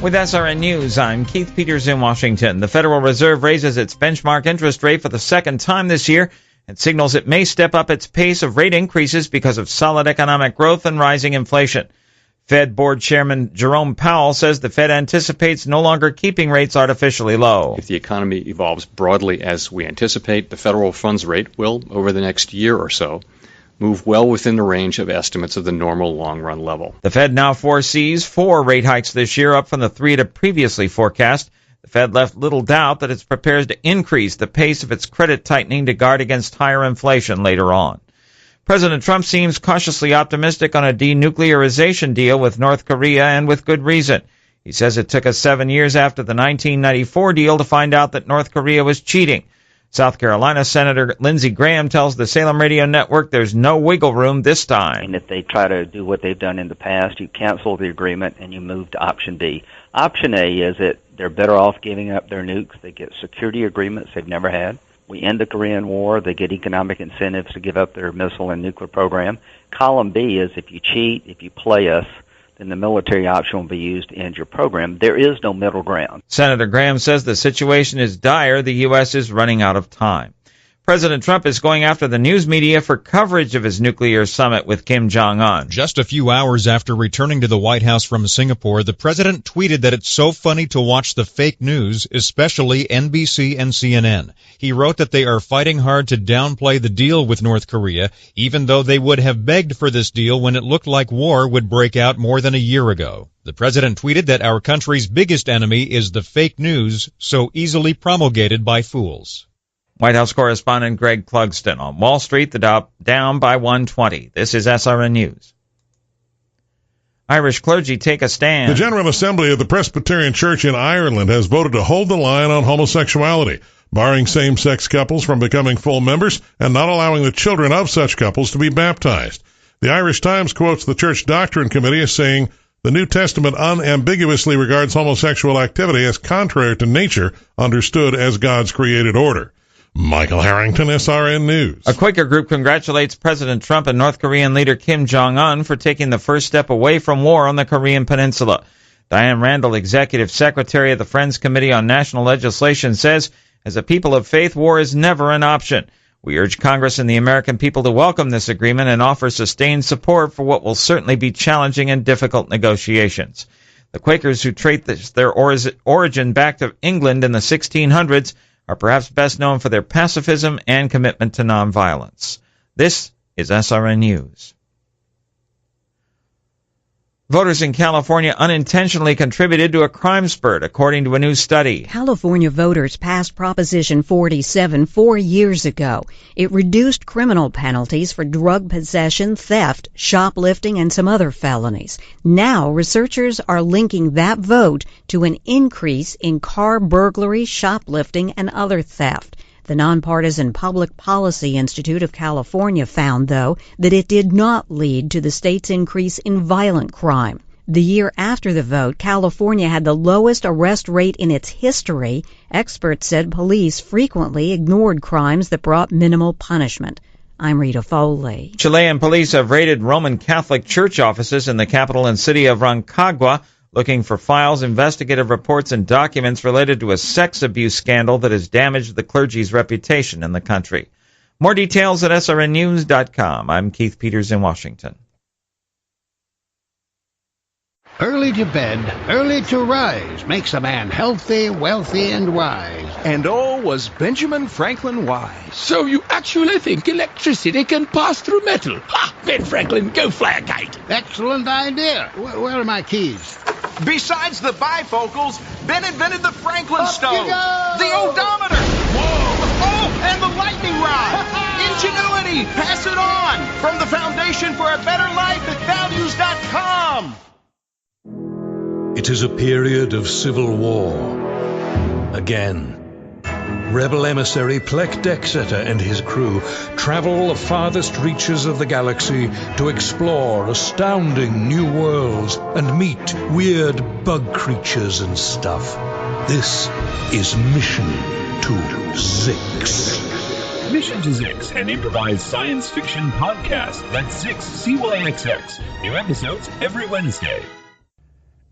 With SRN News, I'm Keith Peters in Washington. The Federal Reserve raises its benchmark interest rate for the second time this year and signals it may step up its pace of rate increases because of solid economic growth and rising inflation. Fed Board Chairman Jerome Powell says the Fed anticipates no longer keeping rates artificially low. If the economy evolves broadly as we anticipate, the federal funds rate will, over the next year or so, move well within the range of estimates of the normal long-run level. The Fed now foresees 4 rate hikes this year, up from the 3 it had previously forecast. The Fed left little doubt that it's prepared to increase the pace of its credit tightening to guard against higher inflation later on. President Trump seems cautiously optimistic on a denuclearization deal with North Korea, and with good reason. He says it took us 7 years after the 1994 deal to find out that North Korea was cheating. South Carolina Senator Lindsey Graham tells the Salem Radio Network there's no wiggle room this time. And if they try to do what they've done in the past, you cancel the agreement and you move to option B. Option A is that they're better off giving up their nukes. They get security agreements they've never had. We end the Korean War. They get economic incentives to give up their missile and nuclear program. Column B is if you cheat, if you play us, then the military option will be used to end your program. There is no middle ground. Senator Graham says the situation is dire. The U.S. is running out of time. President Trump is going after the news media for coverage of his nuclear summit with Kim Jong-un. Just a few hours after returning to the White House from Singapore, the president tweeted that it's so funny to watch the fake news, especially NBC and CNN. He wrote that they are fighting hard to downplay the deal with North Korea, even though they would have begged for this deal when it looked like war would break out more than a year ago. The president tweeted that our country's biggest enemy is the fake news so easily promulgated by fools. White House correspondent Greg Clugston. On Wall Street, the Dow down by 120. This is SRN News. Irish clergy take a stand. The General Assembly of the Presbyterian Church in Ireland has voted to hold the line on homosexuality, barring same-sex couples from becoming full members and not allowing the children of such couples to be baptized. The Irish Times quotes the Church Doctrine Committee as saying, "The New Testament unambiguously regards homosexual activity as contrary to nature, understood as God's created order." Michael Harrington, SRN News. A Quaker group congratulates President Trump and North Korean leader Kim Jong-un for taking the first step away from war on the Korean Peninsula. Diane Randall, Executive Secretary of the Friends Committee on National Legislation, says, as a people of faith, war is never an option. We urge Congress and the American people to welcome this agreement and offer sustained support for what will certainly be challenging and difficult negotiations. The Quakers, who trace their origin back to England in the 1600s, are perhaps best known for their pacifism and commitment to nonviolence. This is SRN News. Voters in California unintentionally contributed to a crime spurt, according to a new study. California voters passed Proposition 47 4 years ago. It reduced criminal penalties for drug possession, theft, shoplifting, and some other felonies. Now, researchers are linking that vote to an increase in car burglary, shoplifting, and other theft. The nonpartisan Public Policy Institute of California found, though, that it did not lead to the state's increase in violent crime. The year after the vote, California had the lowest arrest rate in its history. Experts said police frequently ignored crimes that brought minimal punishment. I'm Rita Foley. Chilean police have raided Roman Catholic church offices in the capital and city of Rancagua, looking for files, investigative reports, and documents related to a sex abuse scandal that has damaged the clergy's reputation in the country. More details at srnnews.com. I'm Keith Peters in Washington. Early to bed, early to rise makes a man healthy, wealthy, and wise. And all was Benjamin Franklin wise. So you actually think electricity can pass through metal? Ha! Ben Franklin, go fly a kite. Excellent idea. Where are my keys? Besides the bifocals, Ben invented the Franklin stove, the odometer, and the lightning rod. Ingenuity, pass it on. From the Foundation for a Better Life at values.com. It is a period of civil war. Again. Rebel emissary Plek Dexeter and his crew travel the farthest reaches of the galaxy to explore astounding new worlds and meet weird bug creatures and stuff. This is Mission to Zix. Mission to Zix, an improvised science fiction podcast. That's Zix, CYXX. New episodes every Wednesday.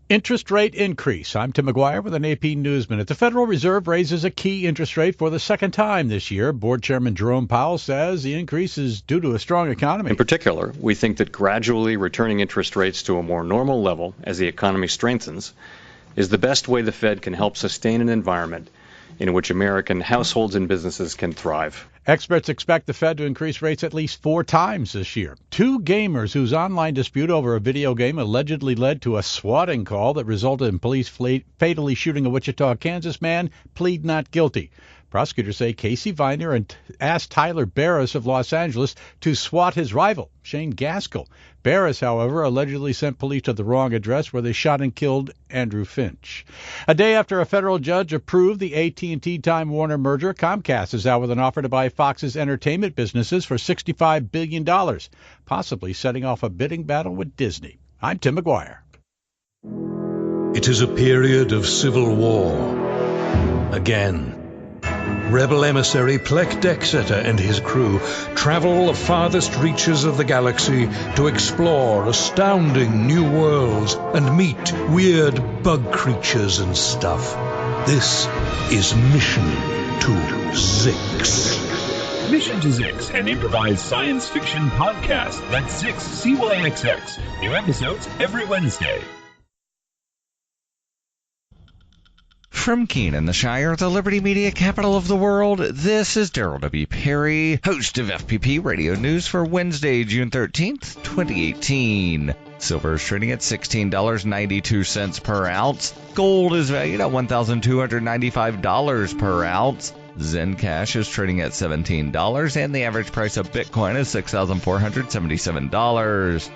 Interest rate increase. I'm Tim McGuire with an AP News Minute. The Federal Reserve raises a key interest rate for the second time this year. Board Chairman Jerome Powell says the increase is due to a strong economy. In particular, we think that gradually returning interest rates to a more normal level as the economy strengthens is the best way the Fed can help sustain an environment in which American households and businesses can thrive. Experts expect the Fed to increase rates at least 4 times this year. 2 gamers whose online dispute over a video game allegedly led to a swatting call that resulted in police fatally shooting a Wichita, Kansas man plead not guilty. Prosecutors say Casey Viner asked Tyler Barris of Los Angeles to swat his rival, Shane Gaskell. Barris, however, allegedly sent police to the wrong address where they shot and killed Andrew Finch. A day after a federal judge approved the AT&T Time Warner merger, Comcast is out with an offer to buy Fox's entertainment businesses for $65 billion, possibly setting off a bidding battle with Disney. I'm Tim McGuire. It is a period of civil war. Again. Rebel emissary Plek Dexeter and his crew travel the farthest reaches of the galaxy to explore astounding new worlds and meet weird bug creatures and stuff. This is Mission to Zix. Mission to Zix, an improvised science fiction podcast. That's Zix, CYXX. New episodes every Wednesday. From Keene, the Shire, the Liberty Media capital of the world, this is Daryl W. Perry, host of FPP Radio News for Wednesday, June 13th, 2018. Silver is trading at $16.92 per ounce. Gold is valued at $1,295 per ounce. Zencash is trading at $17, and the average price of Bitcoin is $6,477.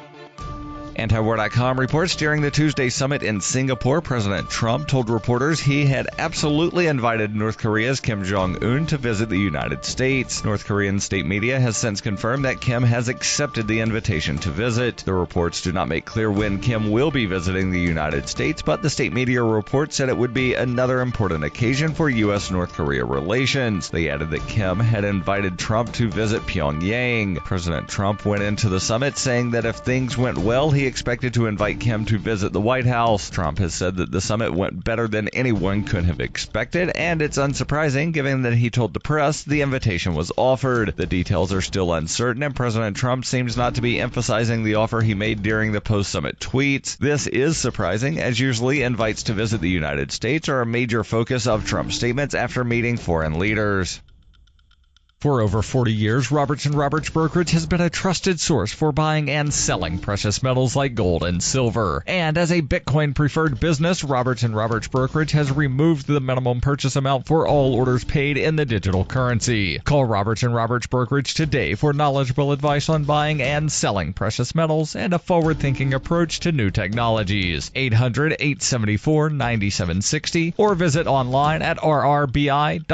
Antiwar.com reports during the Tuesday summit in Singapore, President Trump told reporters he had absolutely invited North Korea's Kim Jong-un to visit the United States. North Korean state media has since confirmed that Kim has accepted the invitation to visit. The reports do not make clear when Kim will be visiting the United States, but the state media report said it would be another important occasion for U.S.-North Korea relations. They added that Kim had invited Trump to visit Pyongyang. President Trump went into the summit saying that if things went well, he expected to invite Kim to visit the White House. Trump has said that the summit went better than anyone could have expected, and it's unsurprising given that he told the press the invitation was offered. The details are still uncertain, and President Trump seems not to be emphasizing the offer he made during the post-summit tweets. This is surprising, as usually invites to visit the United States are a major focus of Trump's statements after meeting foreign leaders. For over 40 years, Roberts & Roberts Brokerage has been a trusted source for buying and selling precious metals like gold and silver. And as a Bitcoin-preferred business, Roberts & Roberts Brokerage has removed the minimum purchase amount for all orders paid in the digital currency. Call Roberts & Roberts Brokerage today for knowledgeable advice on buying and selling precious metals and a forward-thinking approach to new technologies. 800-874-9760 or visit online at rrbi.co.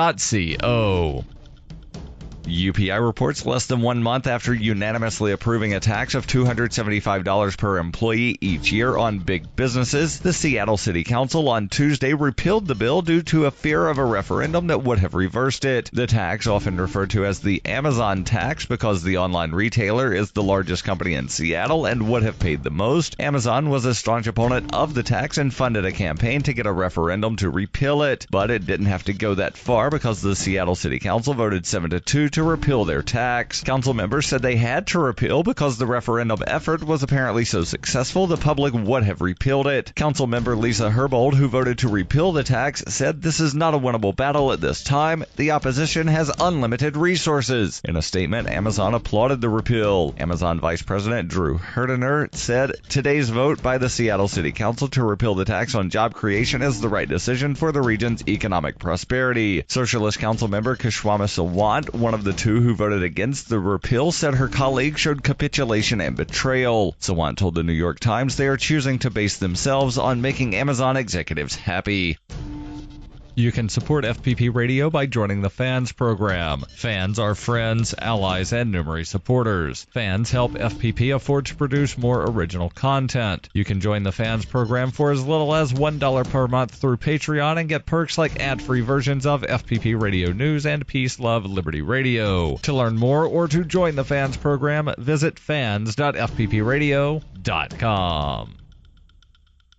UPI reports less than 1 month after unanimously approving a tax of $275 per employee each year on big businesses, the Seattle City Council on Tuesday repealed the bill due to a fear of a referendum that would have reversed it. The tax, often referred to as the Amazon tax because the online retailer is the largest company in Seattle and would have paid the most, Amazon was a staunch opponent of the tax and funded a campaign to get a referendum to repeal it. But it didn't have to go that far because the Seattle City Council voted 7-2 to repeal their tax. Council members said they had to repeal because the referendum effort was apparently so successful the public would have repealed it. Council member Lisa Herbold, who voted to repeal the tax, said this is not a winnable battle at this time. The opposition has unlimited resources. In a statement, Amazon applauded the repeal. Amazon Vice President Drew Herdener said today's vote by the Seattle City Council to repeal the tax on job creation is the right decision for the region's economic prosperity. Socialist Council member Kashwama Sawant, one of the two who voted against the repeal, said her colleague showed capitulation and betrayal. Sawant told the New York Times they are choosing to base themselves on making Amazon executives happy. You can support FPP Radio by joining the Fans program. Fans are friends, allies, and numerous supporters. Fans help FPP afford to produce more original content. You can join the Fans program for as little as $1 per month through Patreon and get perks like ad-free versions of FPP Radio News and Peace, Love, Liberty Radio. To learn more or to join the Fans program, visit fans.fppradio.com.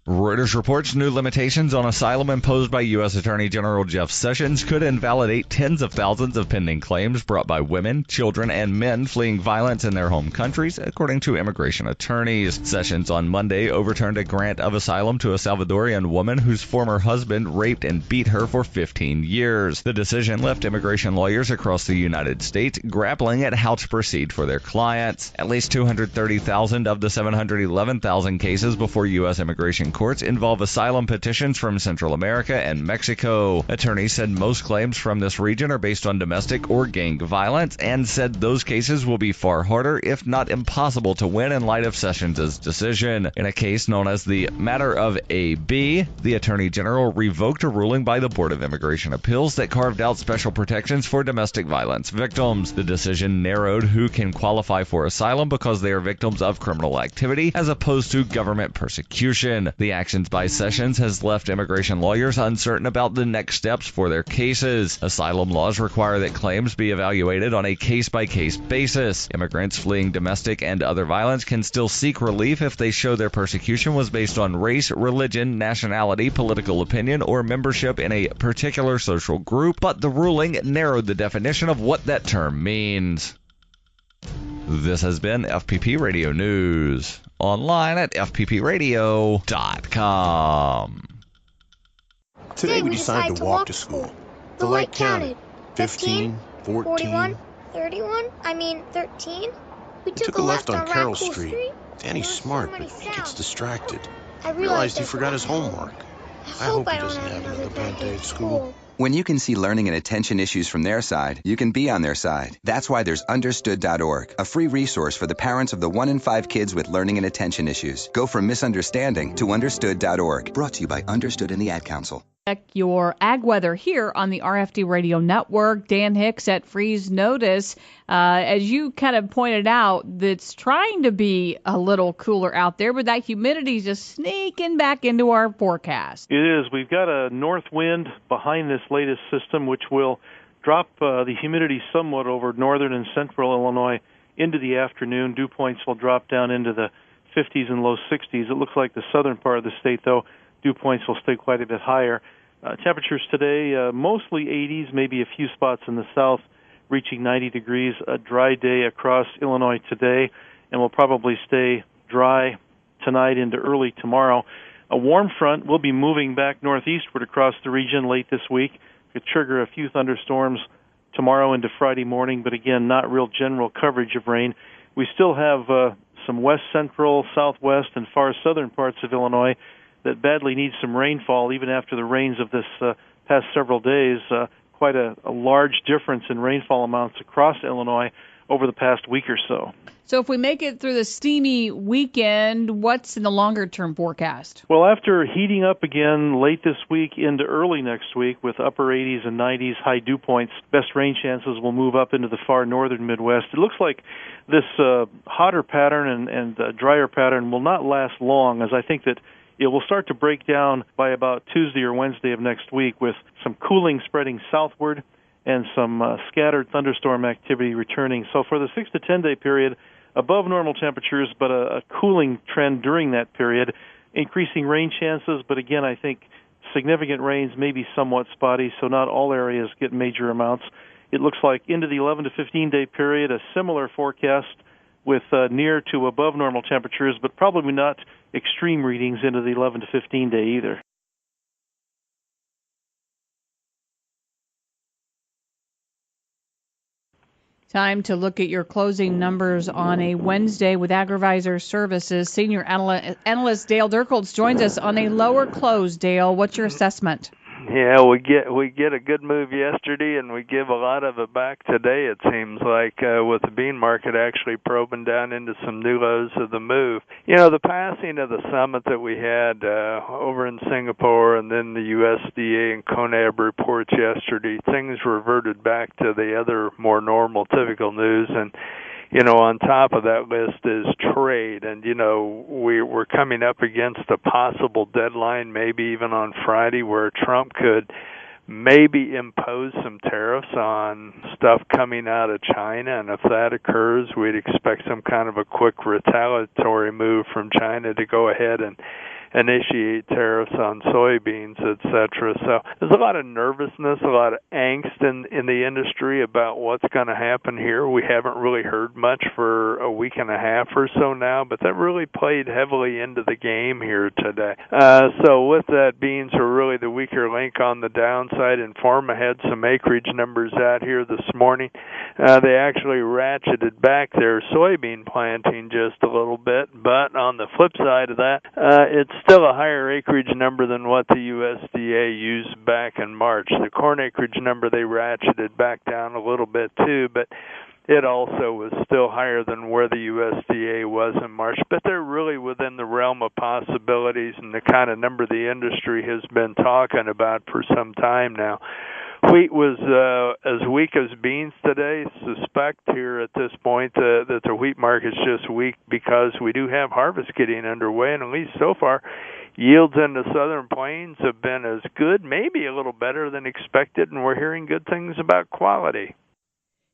Reuters reports new limitations on asylum imposed by U.S. Attorney General Jeff Sessions could invalidate tens of thousands of pending claims brought by women, children, and men fleeing violence in their home countries, according to immigration attorneys. Sessions on Monday overturned a grant of asylum to a Salvadorian woman whose former husband raped and beat her for 15 years. The decision left immigration lawyers across the United States grappling at how to proceed for their clients. At least 230,000 of the 711,000 cases before U.S. immigration courts involve asylum petitions from Central America and Mexico. Attorneys said most claims from this region are based on domestic or gang violence and said those cases will be far harder, if not impossible, to win in light of Sessions' decision. In a case known as the Matter of A.B., the Attorney General revoked a ruling by the Board of Immigration Appeals that carved out special protections for domestic violence victims. The decision narrowed who can qualify for asylum because they are victims of criminal activity as opposed to government persecution. The actions by Sessions has left immigration lawyers uncertain about the next steps for their cases. Asylum laws require that claims be evaluated on a case-by-case basis. Immigrants fleeing domestic and other violence can still seek relief if they show their persecution was based on race, religion, nationality, political opinion, or membership in a particular social group, but the ruling narrowed the definition of what that term means. This has been FPP Radio News. Online at fppradio.com. Today we decided to walk to school. The light counted. 15, 14, 41, 31, 13. We took a left on Carroll Street. Danny's smart, but he gets distracted. I realized he forgot his homework. I hope he doesn't have another bad day at school. When you can see learning and attention issues from their side, you can be on their side. That's why there's Understood.org, a free resource for the parents of the 1 in 5 kids with learning and attention issues. Go from misunderstanding to Understood.org. Brought to you by Understood and the Ad Council. Check your ag weather here on the RFD Radio Network. Dan Hicks at Freeze Notice. As you kind of pointed out, it's trying to be a little cooler out there, but that humidity is just sneaking back into our forecast. It is. We've got a north wind behind this latest system, which will drop the humidity somewhat over northern and central Illinois into the afternoon. Dew points will drop down into the 50s and low 60s. It looks like the southern part of the state, though, dew points will stay quite a bit higher. Temperatures today, mostly 80s, maybe a few spots in the south reaching 90 degrees. A dry day across Illinois today, and will probably stay dry tonight into early tomorrow. A warm front will be moving back northeastward across the region late this week. Could trigger a few thunderstorms tomorrow into Friday morning, but again, not real general coverage of rain. We still have some west central, southwest, and far southern parts of Illinois that badly needs some rainfall even after the rains of this past several days. Quite a large difference in rainfall amounts across Illinois over the past week or so. So if we make it through the steamy weekend, what's in the longer-term forecast? Well, after heating up again late this week into early next week with upper 80s and 90s high dew points, best rain chances will move up into the far northern Midwest. It looks like this hotter pattern and drier pattern will not last long, as I think that it will start to break down by about Tuesday or Wednesday of next week, with some cooling spreading southward and some scattered thunderstorm activity returning. So for the 6 to 10 day period, above normal temperatures, but a cooling trend during that period, increasing rain chances, but again, I think significant rains may be somewhat spotty, so not all areas get major amounts. It looks like into the 11 to 15 day period, a similar forecast with near to above normal temperatures, but probably not extreme readings into the 11 to 15 day either. Time to look at your closing numbers on a Wednesday with Agrivisor Services. Senior analyst Dale Dirkholz joins us on a lower close. Dale, what's your assessment? Yeah, we get a good move yesterday, and we give a lot of it back today. It seems like with the bean market actually probing down into some new lows of the move. You know, the passing of the summit that we had over in Singapore, and then the USDA and CONAB reports yesterday, things reverted back to the other more normal, typical news. And you know, on top of that list is trade, and you know, we're coming up against a possible deadline, maybe even on Friday, where Trump could maybe impose some tariffs on stuff coming out of China, and if that occurs, we'd expect some kind of a quick retaliatory move from China to go ahead and initiate tariffs on soybeans, etc. So there's a lot of nervousness, a lot of angst in the industry about what's going to happen here. We haven't really heard much for a week and a half or so now, but that really played heavily into the game here today. So with that, beans are really the weaker link on the downside. Informa had some acreage numbers out here this morning. They actually ratcheted back their soybean planting just a little bit, but on the flip side of that, it's still a higher acreage number than what the USDA used back in March. The corn acreage number they ratcheted back down a little bit too, but it also was still higher than where the USDA was in March. But they're really within the realm of possibilities and the kind of number the industry has been talking about for some time now. Wheat was as weak as beans today. Suspect here at this point that the wheat market's just weak because we do have harvest getting underway, and at least so far, yields in the southern plains have been as good, maybe a little better than expected, and we're hearing good things about quality.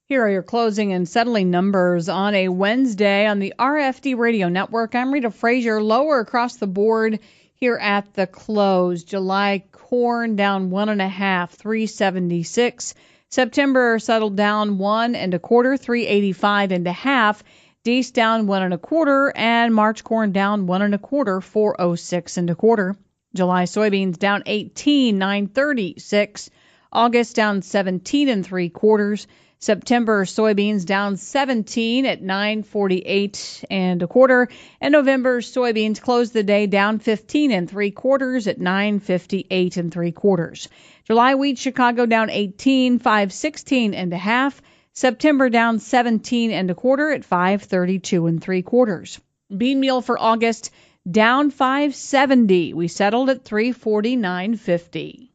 Here are your closing and settling numbers on a Wednesday on the RFD Radio Network. I'm Rita Frazier. Lower across the board here at the close. July corn down 1.5, 376. September settled down 1 1/4, 385 1/2. Dees down 1 1/4, and March corn down 1 1/4, 406 1/4. July soybeans down 18, 936. August down 17 3/4. September soybeans down 17 at 948 1/4, and November soybeans closed the day down 15 3/4 at 958 3/4. July wheat Chicago down 18, 516 1/2. September down 17 1/4 at 532 3/4. Bean meal for August down 570. We settled at 349.50.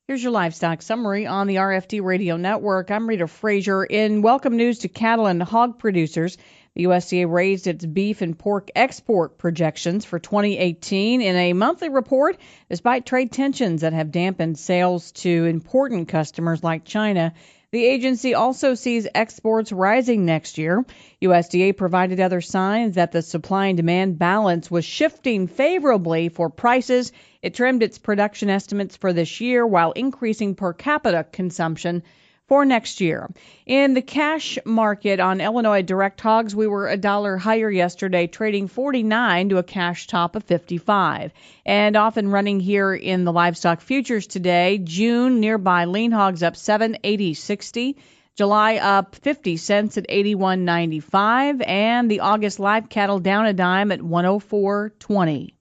Here's your livestock summary on the RFD Radio Network. I'm Rita Frazier. In welcome news to cattle and hog producers, the USDA raised its beef and pork export projections for 2018 in a monthly report, despite trade tensions that have dampened sales to important customers like China. The agency also sees exports rising next year. USDA provided other signs that the supply and demand balance was shifting favorably for prices. It trimmed its production estimates for this year while increasing per capita consumption for next year. In the cash market on Illinois direct hogs, we were $1 higher yesterday, trading 49 to a cash top of 55. And off and running here in the livestock futures today, June nearby lean hogs up 7.80.60. July up 50 cents at 81.95, and the August live cattle down a dime at 104.20.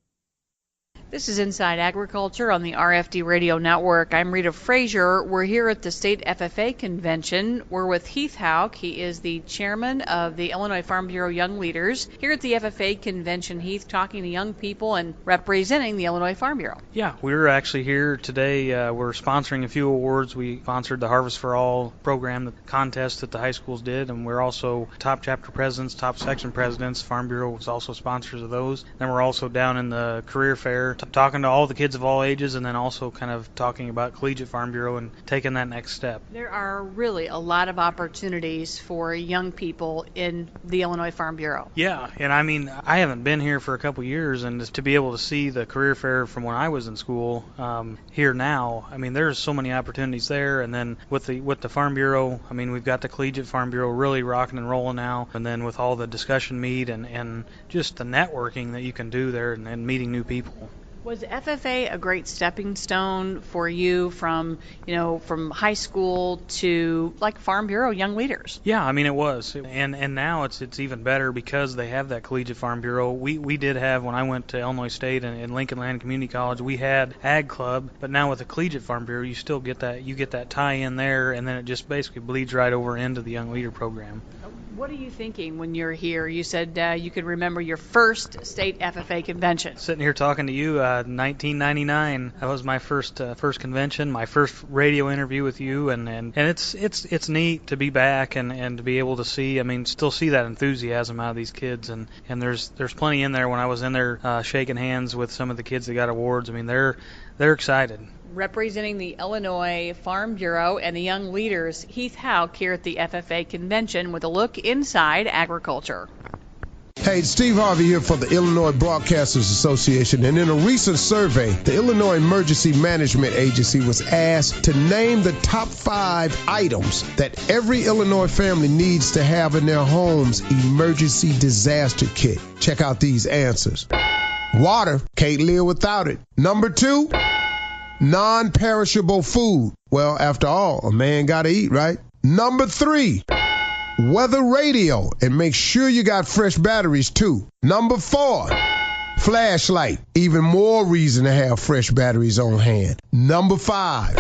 This is Inside Agriculture on the RFD Radio Network. I'm Rita Frazier. We're here at the State FFA Convention. We're with Heath Houck. He is the chairman of the Illinois Farm Bureau Young Leaders. Here at the FFA Convention, Heath, talking to young people and representing the Illinois Farm Bureau. Yeah, we're actually here today. We're sponsoring a few awards. We sponsored the Harvest for All program, the contest that the high schools did, and we're also top chapter presidents, top section presidents. Farm Bureau was also sponsors of those. Then we're also down in the career fair talking to all the kids of all ages, and then also kind of talking about Collegiate Farm Bureau and taking that next step. There are really a lot of opportunities for young people in the Illinois Farm Bureau. Yeah, and I mean, I haven't been here for a couple years, and to be able to see the career fair from when I was in school here now, I mean, there's so many opportunities there. And then with the Farm Bureau, I mean, we've got the Collegiate Farm Bureau really rocking and rolling now, and then with all the discussion meet and just the networking that you can do there and meeting new people. Was FFA a great stepping stone for you from high school to like Farm Bureau Young Leaders? Yeah, I mean it was, and now it's even better because they have that Collegiate Farm Bureau. We did have, when I went to Illinois State and Lincoln Land Community College, we had Ag Club, but now with the Collegiate Farm Bureau, you still get that tie in there, and then it just basically bleeds right over into the Young Leader program. What are you thinking when you're here? You said you could remember your first state FFA convention. Sitting here talking to you, 1999. That was my first convention, my first radio interview with you, and it's neat to be back and to be able to see. I mean, still see that enthusiasm out of these kids, and there's plenty in there. When I was in there shaking hands with some of the kids that got awards, I mean they're excited. Representing the Illinois Farm Bureau and the Young Leaders, Heath Houck here at the FFA convention with a look inside agriculture. Hey, Steve Harvey here for the Illinois Broadcasters Association, and in a recent survey, the Illinois Emergency Management Agency was asked to name the top 5 items that every Illinois family needs to have in their home's emergency disaster kit. Check out these answers. Water, can't live without it. Number 2, non-perishable food. Well, after all, a man gotta eat, right? Number 3, weather radio, and make sure you got fresh batteries too. Number 4, flashlight. Even more reason to have fresh batteries on hand. Number 5,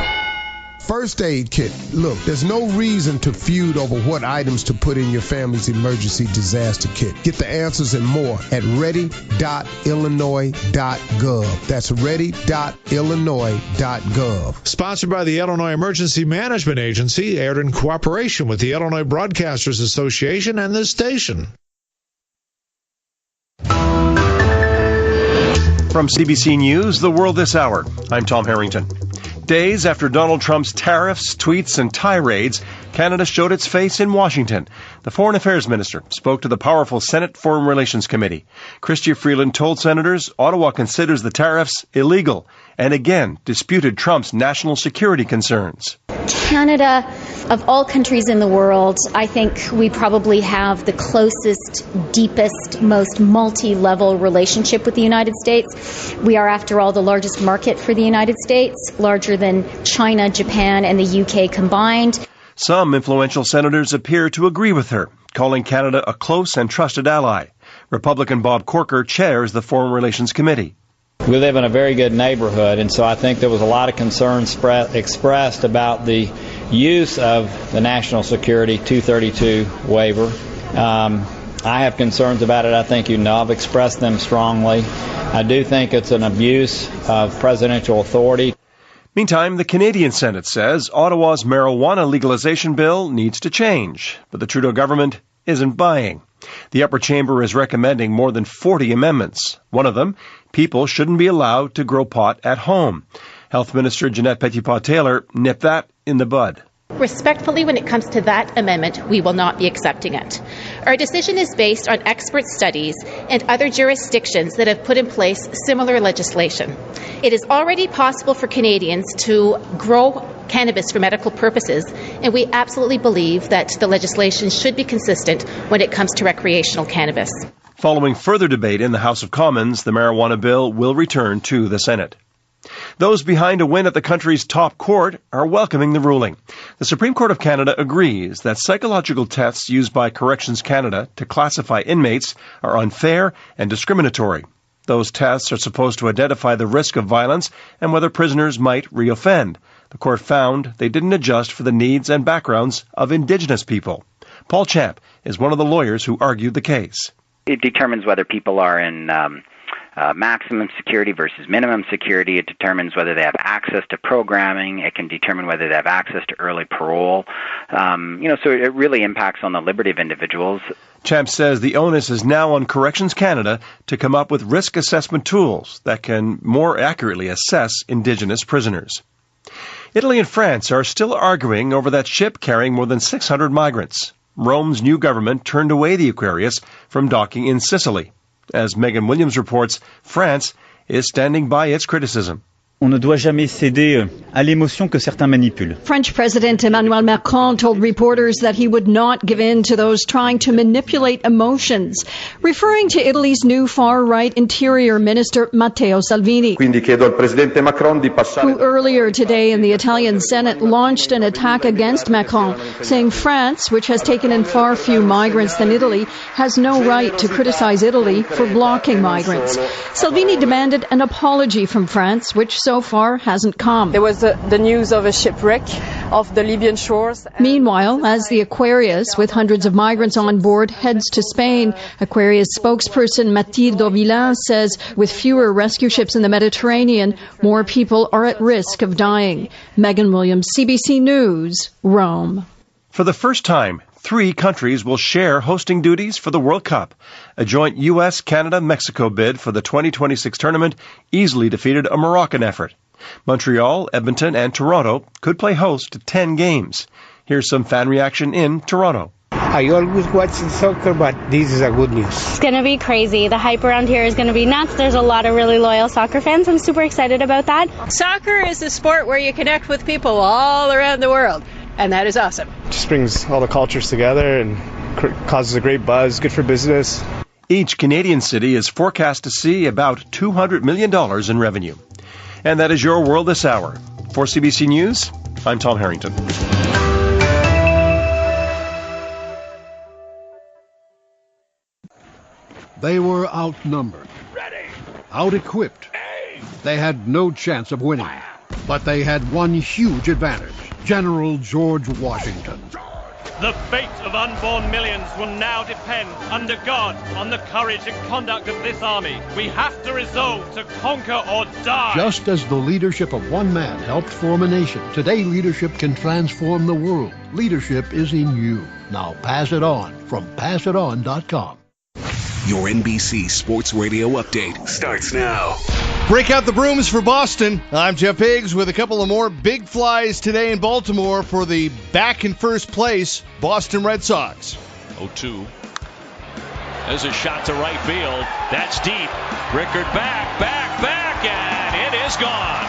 first aid kit. Look, there's no reason to feud over what items to put in your family's emergency disaster kit. Get the answers and more at ready.illinois.gov. That's ready.illinois.gov. Sponsored by the Illinois Emergency Management Agency, aired in cooperation with the Illinois Broadcasters Association and this station. From CBC News, The World This Hour, I'm Tom Harrington. Days after Donald Trump's tariffs, tweets, and tirades, Canada showed its face in Washington. The Foreign Affairs Minister spoke to the powerful Senate Foreign Relations Committee. Chrystia Freeland told senators Ottawa considers the tariffs illegal and again disputed Trump's national security concerns. Canada, of all countries in the world, I think we probably have the closest, deepest, most multi-level relationship with the United States. We are, after all, the largest market for the United States, larger than China, Japan, and the UK combined. Some influential senators appear to agree with her, calling Canada a close and trusted ally. Republican Bob Corker chairs the Foreign Relations Committee. We live in a very good neighborhood, and so I think there was a lot of concern expressed about the use of the National Security 232 waiver. I have concerns about it. I think you know I've expressed them strongly. I do think it's an abuse of presidential authority. Meantime, the Canadian Senate says Ottawa's marijuana legalization bill needs to change, but the Trudeau government isn't buying. The upper chamber is recommending more than 40 amendments. One of them, people shouldn't be allowed to grow pot at home. Health Minister Jeanette Petitpas-Taylor nipped that in the bud. Respectfully, when it comes to that amendment, we will not be accepting it. Our decision is based on expert studies and other jurisdictions that have put in place similar legislation. It is already possible for Canadians to grow cannabis for medical purposes, and we absolutely believe that the legislation should be consistent when it comes to recreational cannabis. Following further debate in the House of Commons, the marijuana bill will return to the Senate. Those behind a win at the country's top court are welcoming the ruling. The Supreme Court of Canada agrees that psychological tests used by Corrections Canada to classify inmates are unfair and discriminatory. Those tests are supposed to identify the risk of violence and whether prisoners might reoffend. The court found they didn't adjust for the needs and backgrounds of Indigenous people. Paul Champ is one of the lawyers who argued the case. It determines whether people are in maximum security versus minimum security. It determines whether they have access to programming. It can determine whether they have access to early parole. So it really impacts on the liberty of individuals. Champ says the onus is now on Corrections Canada to come up with risk assessment tools that can more accurately assess Indigenous prisoners. Italy and France are still arguing over that ship carrying more than 600 migrants. Rome's new government turned away the Aquarius from docking in Sicily. As Megan Williams reports, France is standing by its criticism. On ne doit jamais céder à l'émotion que certains manipulent. French President Emmanuel Macron told reporters that he would not give in to those trying to manipulate emotions, referring to Italy's new far-right Interior Minister Matteo Salvini, who earlier today in the Italian Senate launched an attack against Macron, saying France, which has taken in far fewer migrants than Italy, has no right to criticize Italy for blocking migrants. Salvini demanded an apology from France, which so far hasn't come. There was the news of a shipwreck off the Libyan shores. Meanwhile, as the Aquarius, with hundreds of migrants on board, heads to Spain, Aquarius spokesperson Mathilde Villain says with fewer rescue ships in the Mediterranean, more people are at risk of dying. Megan Williams, CBC News, Rome. For the first time, 3 countries will share hosting duties for the World Cup. A joint U.S., Canada, Mexico bid for the 2026 tournament easily defeated a Moroccan effort. Montreal, Edmonton, and Toronto could play host to 10 games. Here's some fan reaction in Toronto. I always watch the soccer, but this is a good news. It's going to be crazy. The hype around here is going to be nuts. There's a lot of really loyal soccer fans. I'm super excited about that. Soccer is a sport where you connect with people all around the world, and that is awesome. It just brings all the cultures together and causes a great buzz, good for business. Each Canadian city is forecast to see about $200 million in revenue. And that is your world this hour. For CBC News, I'm Tom Harrington. They were outnumbered, out-equipped. They had no chance of winning, but they had one huge advantage: General George Washington. The fate of unborn millions will now depend, under God, on the courage and conduct of this army. We have to resolve to conquer or die. Just as the leadership of one man helped form a nation, today leadership can transform the world. Leadership is in you. Now pass it on from passiton.com. Your NBC Sports Radio update starts now. Break out the brooms for Boston. I'm Jeff Higgs with a couple of more big flies today in Baltimore for the back in first place Boston Red Sox. 0-2. There's a shot to right field. That's deep. Rickard back, and it is gone.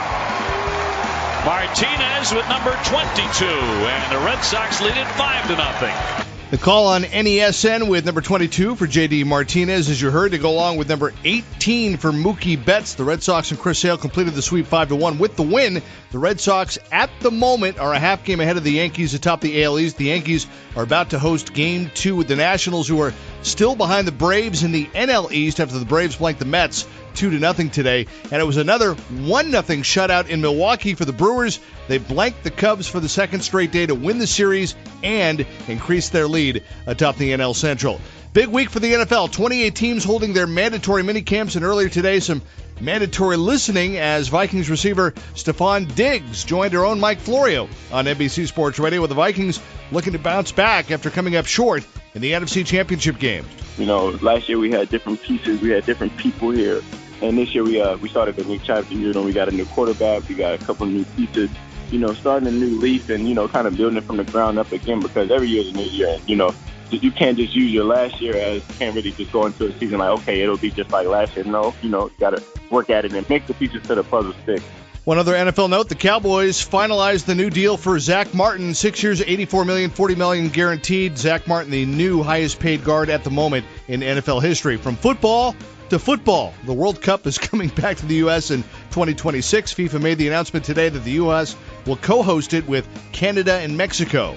Martinez with number 22, and the Red Sox lead it 5-0. The call on NESN with number 22 for J.D. Martinez, as you heard, to go along with number 18 for Mookie Betts. The Red Sox and Chris Sale completed the sweep 5-1 with the win. The Red Sox, at the moment, are a half game ahead of the Yankees atop the AL East. The Yankees are about to host Game 2 with the Nationals, who are still behind the Braves in the NL East after the Braves blanked the Mets 2-0 today. And it was another 1-0 shutout in Milwaukee for the Brewers. They blanked the Cubs for the second straight day to win the series and increase their lead atop the NL Central. Big week for the NFL. 28 teams holding their mandatory minicamps, and earlier today some mandatory listening as Vikings receiver Stephon Diggs joined our own Mike Florio on NBC Sports Radio, with the Vikings looking to bounce back after coming up short in the NFC Championship game. You know, last year we had different pieces, we had different people here, and this year we started a new chapter. You know, we got a new quarterback, we got a couple new pieces. You know, starting a new leaf and, you know, kind of building it from the ground up again, because every year is a new year. And, you know, you can't just use your last year as, can't really just go into a season like, okay, it'll be just like last year. No, you know, you got to work at it and make the pieces to the puzzle stick. One other NFL note, the Cowboys finalized the new deal for Zach Martin, 6 years, $84 million, $40 million guaranteed. Zach Martin, the new highest paid guard at the moment in NFL history. From football to football, the World Cup is coming back to the U.S. in 2026. FIFA made the announcement today that the U.S. will co-host it with Canada and Mexico.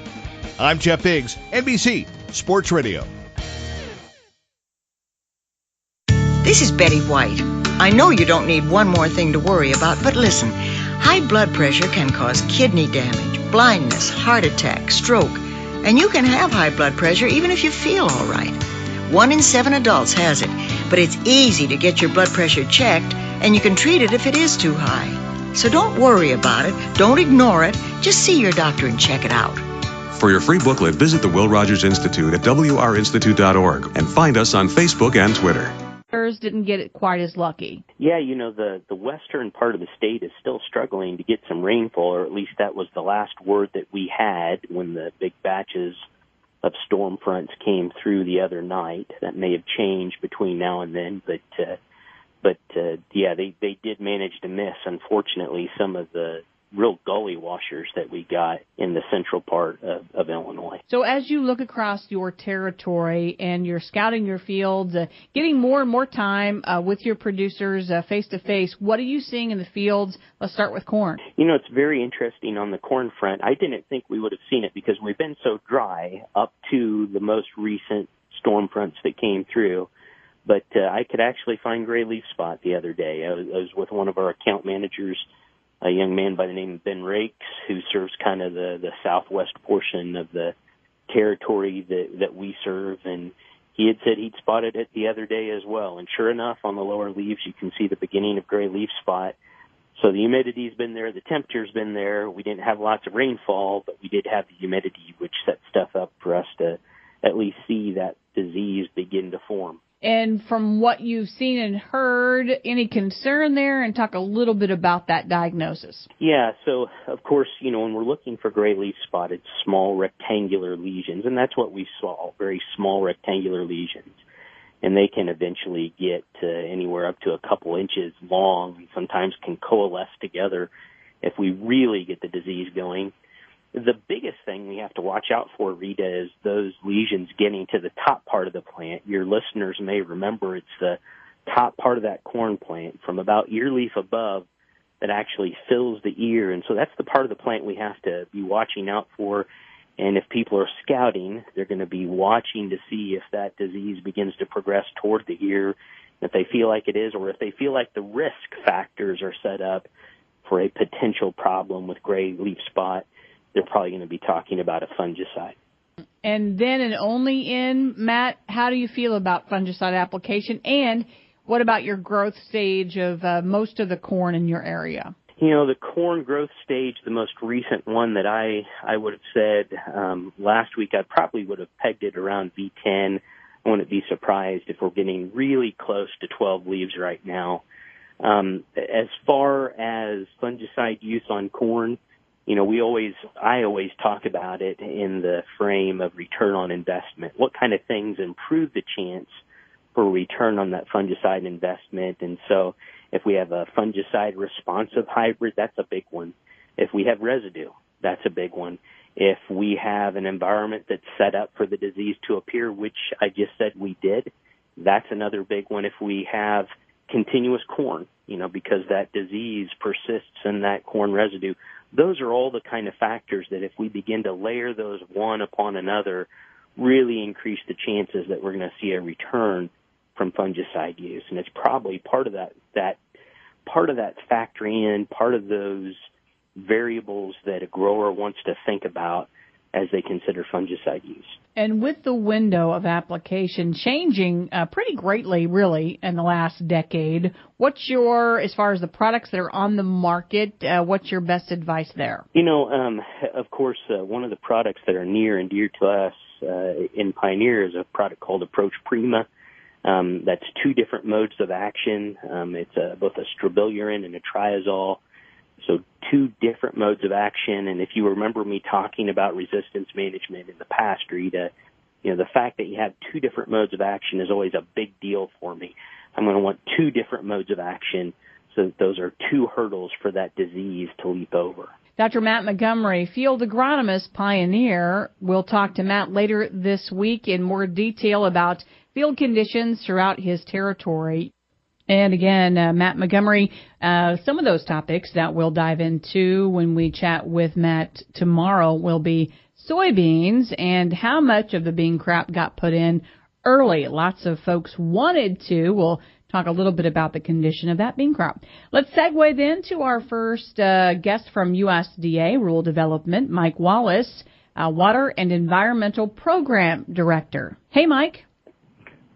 I'm Jeff Biggs, NBC Sports Radio. This is Betty White. I know you don't need one more thing to worry about, but listen. High blood pressure can cause kidney damage, blindness, heart attack, stroke, and you can have high blood pressure even if you feel all right. 1 in 7 adults has it, but it's easy to get your blood pressure checked, and you can treat it if it is too high. So don't worry about it. Don't ignore it. Just see your doctor and check it out. For your free booklet, visit the Will Rogers Institute at wrinstitute.org and find us on Facebook and Twitter. Didn't get it quite as lucky. Yeah, you know, the western part of the state is still struggling to get some rainfall, or at least that was the last word that we had when the big batches of storm fronts came through the other night. That may have changed between now and then, but But they did manage to miss, unfortunately, some of the real gully washers that we got in the central part of Illinois. So as you look across your territory and you're scouting your fields, getting more and more time with your producers face-to-face, what are you seeing in the fields? Let's start with corn. It's very interesting on the corn front. I didn't think we would have seen it because we've been so dry up to the most recent storm fronts that came through. But I could actually find gray leaf spot the other day. I was with one of our account managers, a young man by the name of Ben Rakes, who serves kind of the southwest portion of the territory that we serve, and he had said he'd spotted it the other day as well. And sure enough, on the lower leaves, you can see the beginning of gray leaf spot. So the humidity's been there, the temperature's been there. We didn't have lots of rainfall, but we did have the humidity, which set stuff up for us to at least see that disease begin to form. And from what you've seen and heard, any concern there? And talk a little bit about that diagnosis. Yeah, so, of course, when we're looking for gray leaf spot, it's small rectangular lesions, and that's what we saw, very small rectangular lesions. And they can eventually get anywhere up to a couple inches long and sometimes can coalesce together if we really get the disease going. The biggest thing we have to watch out for, Rita, is those lesions getting to the top part of the plant. Your listeners may remember it's the top part of that corn plant from about ear leaf above that actually fills the ear. And so that's the part of the plant we have to be watching out for. And if people are scouting, they're going to be watching to see if that disease begins to progress toward the ear, if they feel like it is, or if they feel like the risk factors are set up for a potential problem with gray leaf spot. They're probably going to be talking about a fungicide. And then and only in, Matt, how do you feel about fungicide application? And what about your growth stage of most of the corn in your area? The corn growth stage, the most recent one that I would have said last week, I probably would have pegged it around V10. I wouldn't be surprised if we're getting really close to 12 leaves right now. As far as fungicide use on corn, I always talk about it in the frame of return on investment. What kind of things improve the chance for return on that fungicide investment? And so if we have a fungicide responsive hybrid, that's a big one. If we have residue, that's a big one. If we have an environment that's set up for the disease to appear, which I just said we did, that's another big one. If we have continuous corn, because that disease persists in that corn residue, those are all the kind of factors that if we begin to layer those one upon another, really increase the chances that we're going to see a return from fungicide use. And it's probably part of that factoring in, part of those variables that a grower wants to think about as they consider fungicide use. And with the window of application changing pretty greatly, really, in the last decade, what's as far as the products that are on the market, what's your best advice there? Of course, one of the products that are near and dear to us in Pioneer is a product called Approach Prima. That's two different modes of action. It's both a strobilurin and a triazole. So two different modes of action. And if you remember me talking about resistance management in the past, Rita, the fact that you have two different modes of action is always a big deal for me. I'm going to want two different modes of action so that those are two hurdles for that disease to leap over. Dr. Matt Montgomery, field agronomist, Pioneer. We'll talk to Matt later this week in more detail about field conditions throughout his territory. And again, Matt Montgomery, some of those topics that we'll dive into when we chat with Matt tomorrow will be soybeans and how much of the bean crop got put in early. Lots of folks wanted to. We'll talk a little bit about the condition of that bean crop. Let's segue then to our first guest from USDA Rural Development, Mike Wallace, Water and Environmental Program Director. Hey, Mike.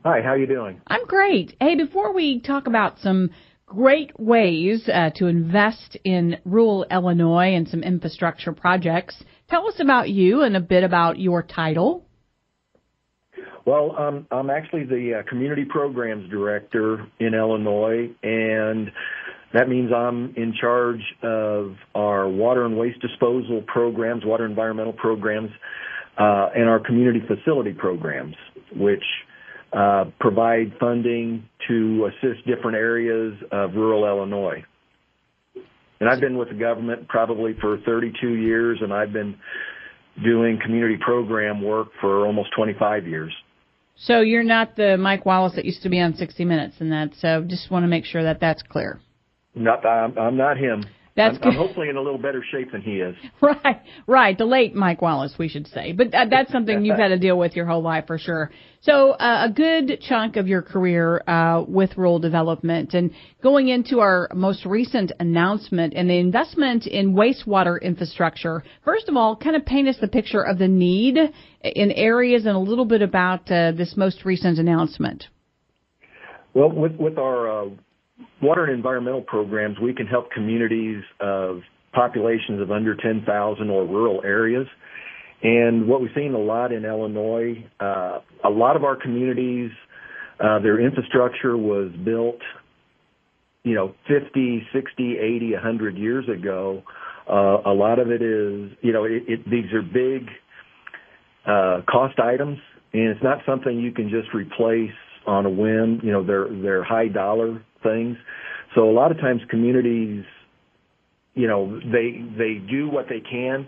Hi, how you doing? I'm great. Hey, before we talk about some great ways to invest in rural Illinois and some infrastructure projects, tell us about you and a bit about your title. Well, I'm actually the Community Programs Director in Illinois, and that means I'm in charge of our water and waste disposal programs, water environmental programs, and our community facility programs, which provide funding to assist different areas of rural Illinois. And I've been with the government probably for 32 years, and I've been doing community program work for almost 25 years. So you're not the Mike Wallace that used to be on 60 Minutes, and that's just want to make sure that that's clear. I'm not him. I'm hopefully in a little better shape than he is. Right. The late Mike Wallace, we should say. But that's something you've had to deal with your whole life for sure. So a good chunk of your career with rural development, and going into our most recent announcement and the investment in wastewater infrastructure. First of all, kind of paint us the picture of the need in areas and a little bit about this most recent announcement. Well, with our water and environmental programs, we can help communities of populations of under 10,000 or rural areas. And what we've seen a lot in Illinois, a lot of our communities, their infrastructure was built, 50, 60, 80, 100 years ago. A lot of it is, these are big cost items, and it's not something you can just replace on a whim. They're high dollar things. So a lot of times communities, they do what they can,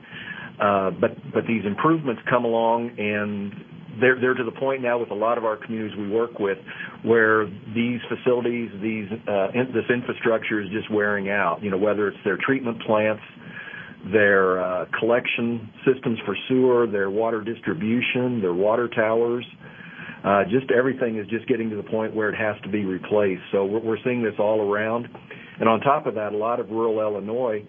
but these improvements come along, and they're to the point now with a lot of our communities we work with where these facilities, this infrastructure is just wearing out, whether it's their treatment plants, their collection systems for sewer, their water distribution, their water towers. Just everything is just getting to the point where it has to be replaced. So we're seeing this all around. And on top of that, a lot of rural Illinois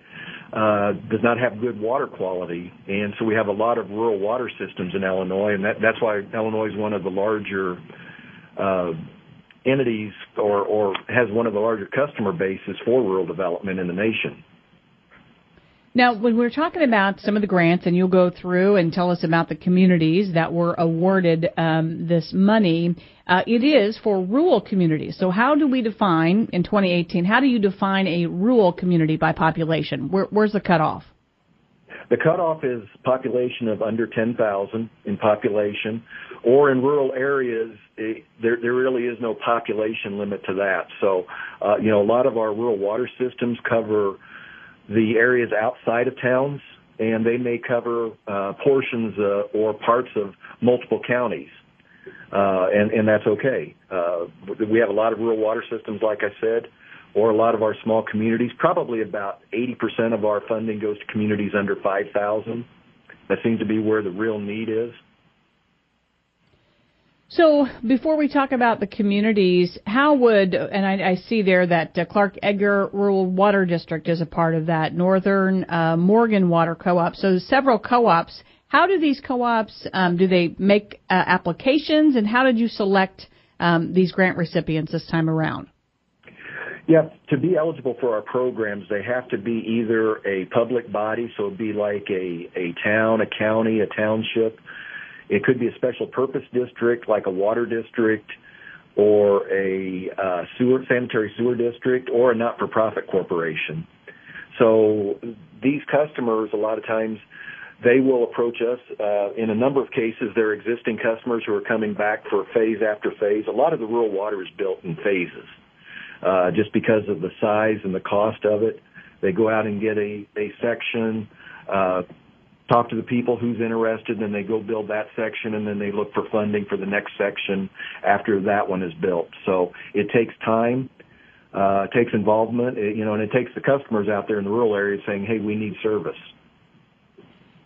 does not have good water quality. And so we have a lot of rural water systems in Illinois, and that's why Illinois is one of the larger entities or has one of the larger customer bases for rural development in the nation. Now, when we're talking about some of the grants, and you'll go through and tell us about the communities that were awarded this money, it is for rural communities. So how do we define, in 2018, how do you define a rural community by population? Where's the cutoff? The cutoff is population of under 10,000 in population, or in rural areas, there really is no population limit to that. So, a lot of our rural water systems cover the areas outside of towns, and they may cover portions or parts of multiple counties, and that's okay. We have a lot of rural water systems, like I said, or a lot of our small communities. Probably about 80% of our funding goes to communities under 5,000. That seems to be where the real need is. So before we talk about the communities, how would, and I see there that Clark Edgar Rural Water District is a part of that, Northern Morgan Water Co-op, so several co-ops. How do these co-ops, do they make applications, and how did you select these grant recipients this time around? Yeah, to be eligible for our programs, they have to be either a public body, so it'd be like a town, a county, a township. It could be a special purpose district like a water district or a sanitary sewer district or a not-for-profit corporation. So these customers, a lot of times, they will approach us. In a number of cases, they're existing customers who are coming back for phase after phase. A lot of the rural water is built in phases just because of the size and the cost of it. They go out and get a section, talk to the people who's interested, and then they go build that section, and then they look for funding for the next section after that one is built. So it takes time, it takes involvement, and it takes the customers out there in the rural areas saying, hey, we need service.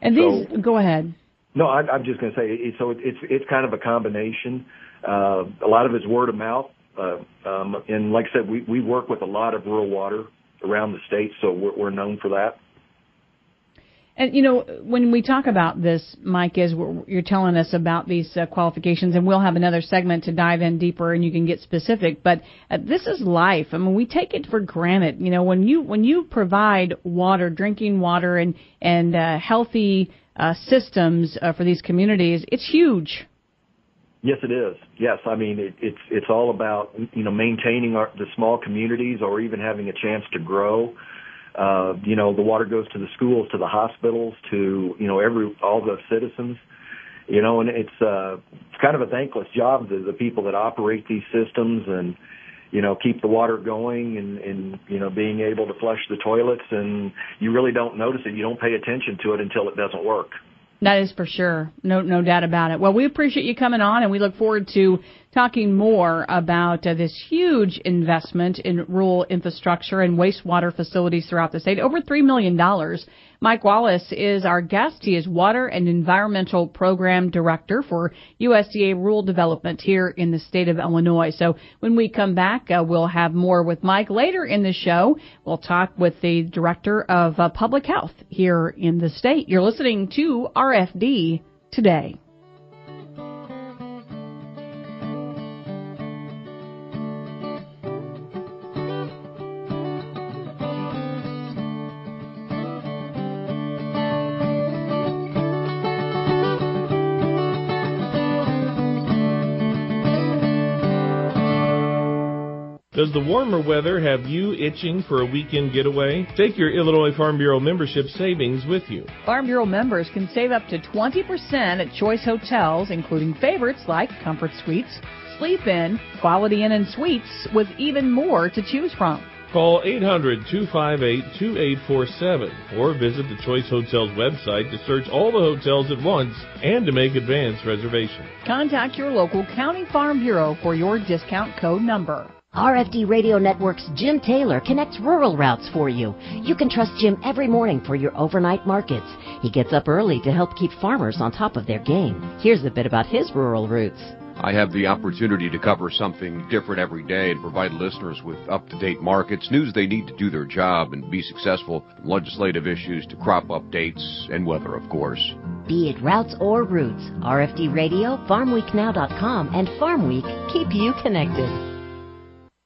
And these, go ahead. No, I'm just going to say, it's kind of a combination. A lot of it's word of mouth, and like I said, we work with a lot of rural water around the state, so we're known for that. And, when we talk about this, Mike, you're telling us about these qualifications, and we'll have another segment to dive in deeper and you can get specific, but this is life. I mean, we take it for granted. When you provide water, drinking water, and healthy systems for these communities, it's huge. Yes, it is. Yes, I mean, it's all about, maintaining the small communities or even having a chance to grow. The water goes to the schools, to the hospitals, to, all the citizens. and it's kind of a thankless job, the people that operate these systems and, keep the water going and being able to flush the toilets, and you really don't notice it. You don't pay attention to it until it doesn't work. That is for sure. No doubt about it. Well, we appreciate you coming on, and we look forward to talking more about this huge investment in rural infrastructure and wastewater facilities throughout the state. Over $3 million. Mike Wallace is our guest. He is Water and Environmental Program Director for USDA Rural Development here in the state of Illinois. So when we come back, we'll have more with Mike. Later in the show, we'll talk with the Director of Public Health here in the state. You're listening to RFD Today. Does the warmer weather have you itching for a weekend getaway? Take your Illinois Farm Bureau membership savings with you. Farm Bureau members can save up to 20% at choice hotels, including favorites like Comfort Suites, Sleep Inn, Quality Inn and Suites, with even more to choose from. Call 800-258-2847 or visit the Choice Hotels website to search all the hotels at once and to make advance reservations. Contact your local County Farm Bureau for your discount code number. RFD Radio Network's Jim Taylor connects rural routes for you. You can trust Jim every morning for your overnight markets. He gets up early to help keep farmers on top of their game. Here's a bit about his rural routes. I have the opportunity to cover something different every day and provide listeners with up-to-date markets, news they need to do their job and be successful, from legislative issues to crop updates and weather, of course. Be it routes or routes, RFD Radio, FarmWeekNow.com, and Farm Week keep you connected.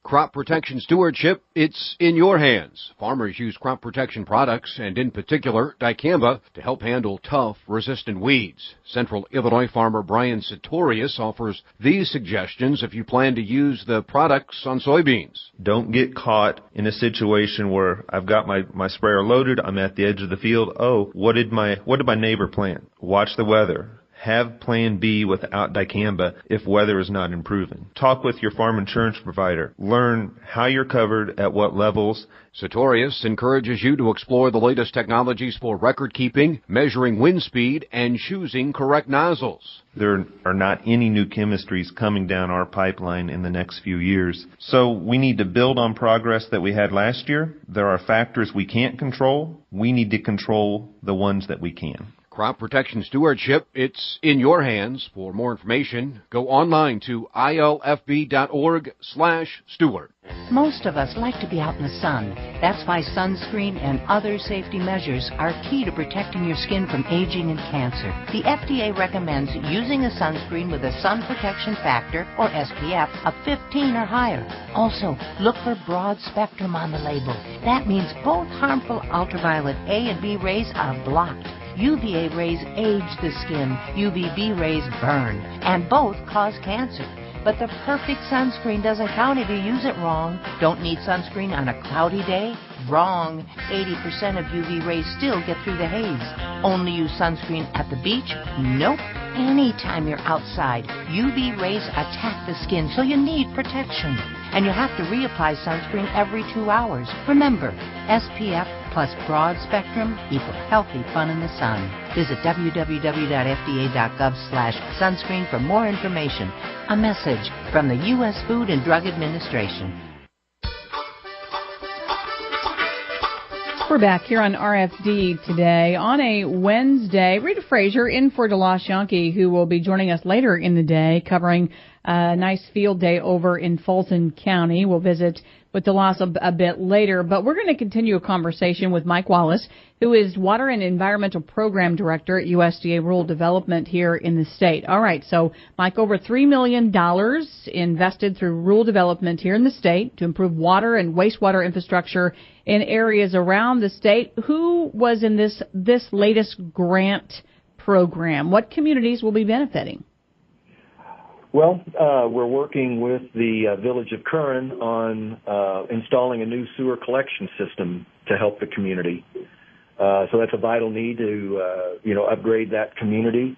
Crop protection stewardship, it's in your hands. Farmers use crop protection products, and in particular, dicamba, to help handle tough, resistant weeds. Central Illinois farmer Brian Sartorius offers these suggestions if you plan to use the products on soybeans. Don't get caught in a situation where I've got my sprayer loaded, I'm at the edge of the field. Oh, what did my neighbor plant? Watch the weather. Have Plan B without dicamba if weather is not improving. Talk with your farm insurance provider. Learn how you're covered at what levels. Sartorius encourages you to explore the latest technologies for record keeping, measuring wind speed, and choosing correct nozzles. There are not any new chemistries coming down our pipeline in the next few years. So we need to build on progress that we had last year. There are factors we can't control. We need to control the ones that we can. Crop protection stewardship, it's in your hands. For more information, go online to ilfb.org/steward. Most of us like to be out in the sun. That's why sunscreen and other safety measures are key to protecting your skin from aging and cancer. The FDA recommends using a sunscreen with a sun protection factor, or SPF, of 15 or higher. Also, look for broad spectrum on the label. That means both harmful ultraviolet A and B rays are blocked. UVA rays age the skin, UVB rays burn, and both cause cancer. But the perfect sunscreen doesn't count if you use it wrong. Don't need sunscreen on a cloudy day? Wrong. 80% of UV rays still get through the haze. Only use sunscreen at the beach? Nope. Anytime you're outside, UV rays attack the skin, so you need protection. And you have to reapply sunscreen every 2 hours. Remember, SPF plus broad spectrum equals healthy fun in the sun. Visit www.fda.gov/sunscreen for more information. A message from the U.S. Food and Drug Administration. We're back here on RFD today on a Wednesday. Rita Frazier in for DeLoss Yankee, who will be joining us later in the day, covering a nice field day over in Fulton County. We'll visit with DeLoss a bit later, but we're going to continue a conversation with Mike Wallace, who is Water and Environmental Program Director at USDA Rural Development here in the state. All right, so Mike, over $3 million invested through rural development here in the state to improve water and wastewater infrastructure in areas around the state. Who was in this latest grant program? What communities will be benefiting? Well, we're working with the Village of Curran on installing a new sewer collection system to help the community. So that's a vital need to, upgrade that community.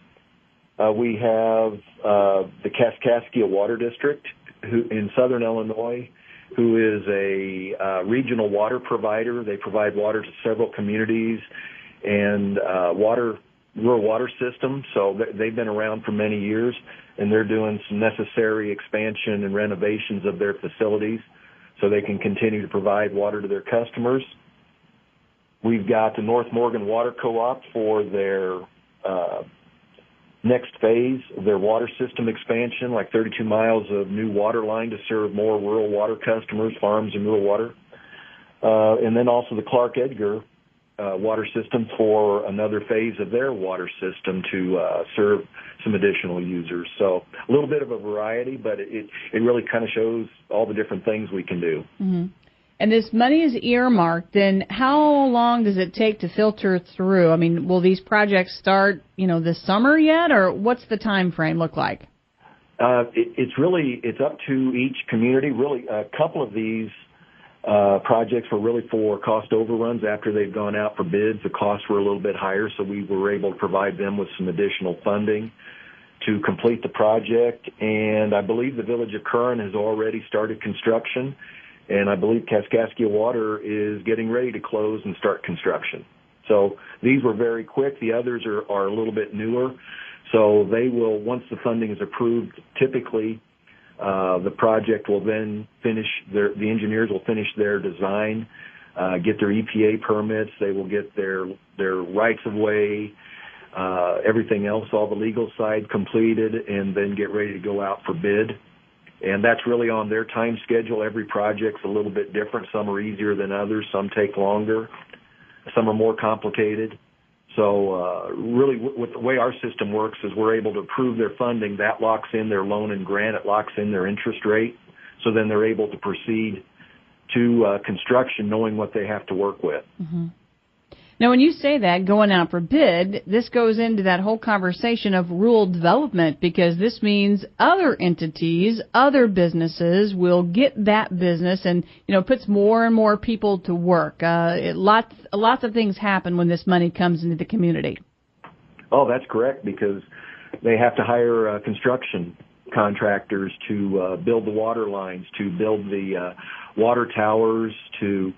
We have the Kaskaskia Water District in southern Illinois, who is a regional water provider. They provide water to several communities and rural water systems. So they've been around for many years, and they're doing some necessary expansion and renovations of their facilities so they can continue to provide water to their customers. We've got the North Morgan Water Co-op for their next phase of their water system expansion, like 32 miles of new water line to serve more rural water customers, farms and rural water. And then also the Clark Edgar water system for another phase of their water system to serve some additional users. So a little bit of a variety, but it really kind of shows all the different things we can do. Mm-hmm. And this money is earmarked, then how long does it take to filter through? I mean, will these projects start, this summer yet, or what's the time frame look like? It's up to each community. Really, a couple of these projects were really for cost overruns. After they've gone out for bids, the costs were a little bit higher, so we were able to provide them with some additional funding to complete the project. And I believe the Village of Curran has already started construction. And I believe Kaskaskia Water is getting ready to close and start construction. So these were very quick. The others are a little bit newer. So they will, once the funding is approved, typically the project will then finish, the engineers will finish their design, get their EPA permits. They will get their rights of way, everything else, all the legal side completed, and then get ready to go out for bid. And that's really on their time schedule. Every project's a little bit different. Some are easier than others. Some take longer. Some are more complicated. So really with the way our system works is we're able to approve their funding. That locks in their loan and grant. It locks in their interest rate. So then they're able to proceed to construction knowing what they have to work with. Mm-hmm. Now, when you say that, going out for bid, this goes into that whole conversation of rural development, because this means other entities, other businesses will get that business and, puts more and more people to work. Lots of things happen when this money comes into the community. Oh, that's correct, because they have to hire construction contractors to build the water lines, to build the water towers, to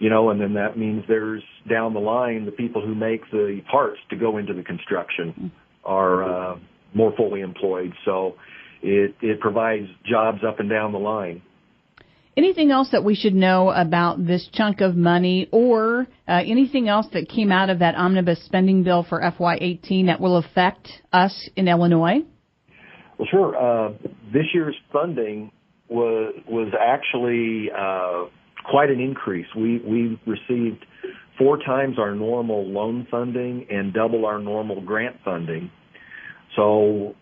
and then that means there's down the line the people who make the parts to go into the construction are more fully employed. So it provides jobs up and down the line. Anything else that we should know about this chunk of money, or anything else that came out of that omnibus spending bill for FY18 that will affect us in Illinois? Well, sure. This year's funding was actually quite an increase. We received 4 times our normal loan funding and double our normal grant funding. So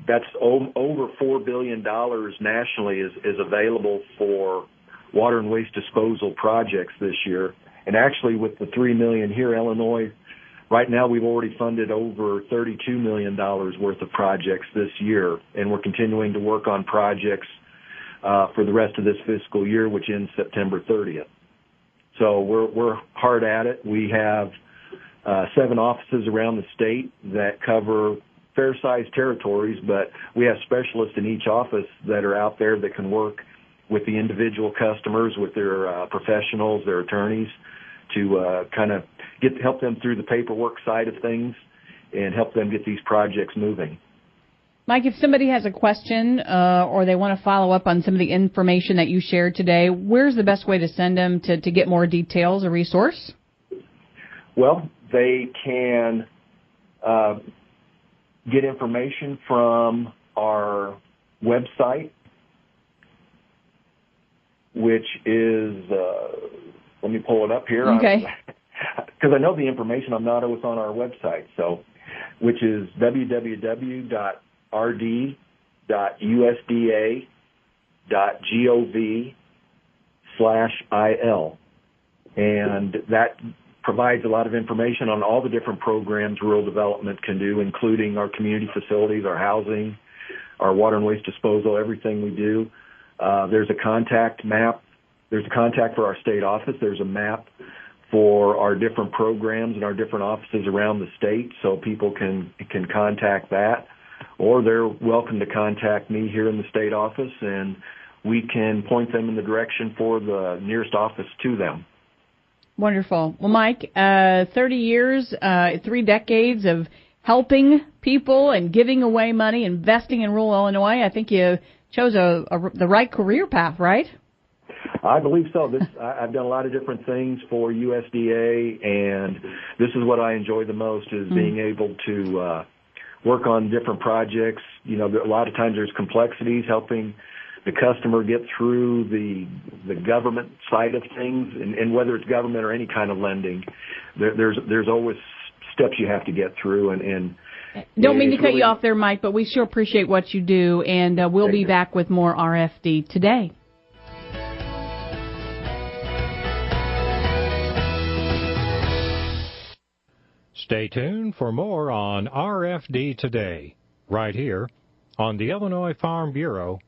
that's over $4 billion nationally is available for water and waste disposal projects this year. And actually with the $3 million here, Illinois, right now we've already funded over $32 million worth of projects this year. And we're continuing to work on projects for the rest of this fiscal year, which ends September 30th. So we're hard at it. We have 7 offices around the state that cover fair-sized territories, but we have specialists in each office that are out there that can work with the individual customers, with their professionals, their attorneys, to kind of help them through the paperwork side of things and help them get these projects moving. Mike, if somebody has a question or they want to follow up on some of the information that you shared today, where's the best way to send them to get more details or resource? Well, they can get information from our website, which is, let me pull it up here. Okay. Because I know the information, I'm not always on our website, so, which is www.rd.usda.gov/IL. And that provides a lot of information on all the different programs rural development can do, including our community facilities, our housing, our water and waste disposal, everything we do. There's a contact map. There's a contact for our state office. There's a map for our different programs and our different offices around the state, so people can contact that. or they're welcome to contact me here in the state office, and we can point them in the direction for the nearest office to them. Wonderful. Well, Mike, 30 years, 3 decades of helping people and giving away money, investing in rural Illinois. I think you chose the right career path, right? I believe so. I've done a lot of different things for USDA, and this is what I enjoy the most, is being able to work on different projects. You know, a lot of times there's complexities, helping the customer get through the government side of things, and whether it's government or any kind of lending, there's always steps you have to get through, and don't mean to cut you off there, Mike, but we sure appreciate what you do, and we'll be back with more RFD today. Stay tuned for more on RFD Today, right here on the Illinois Farm Bureau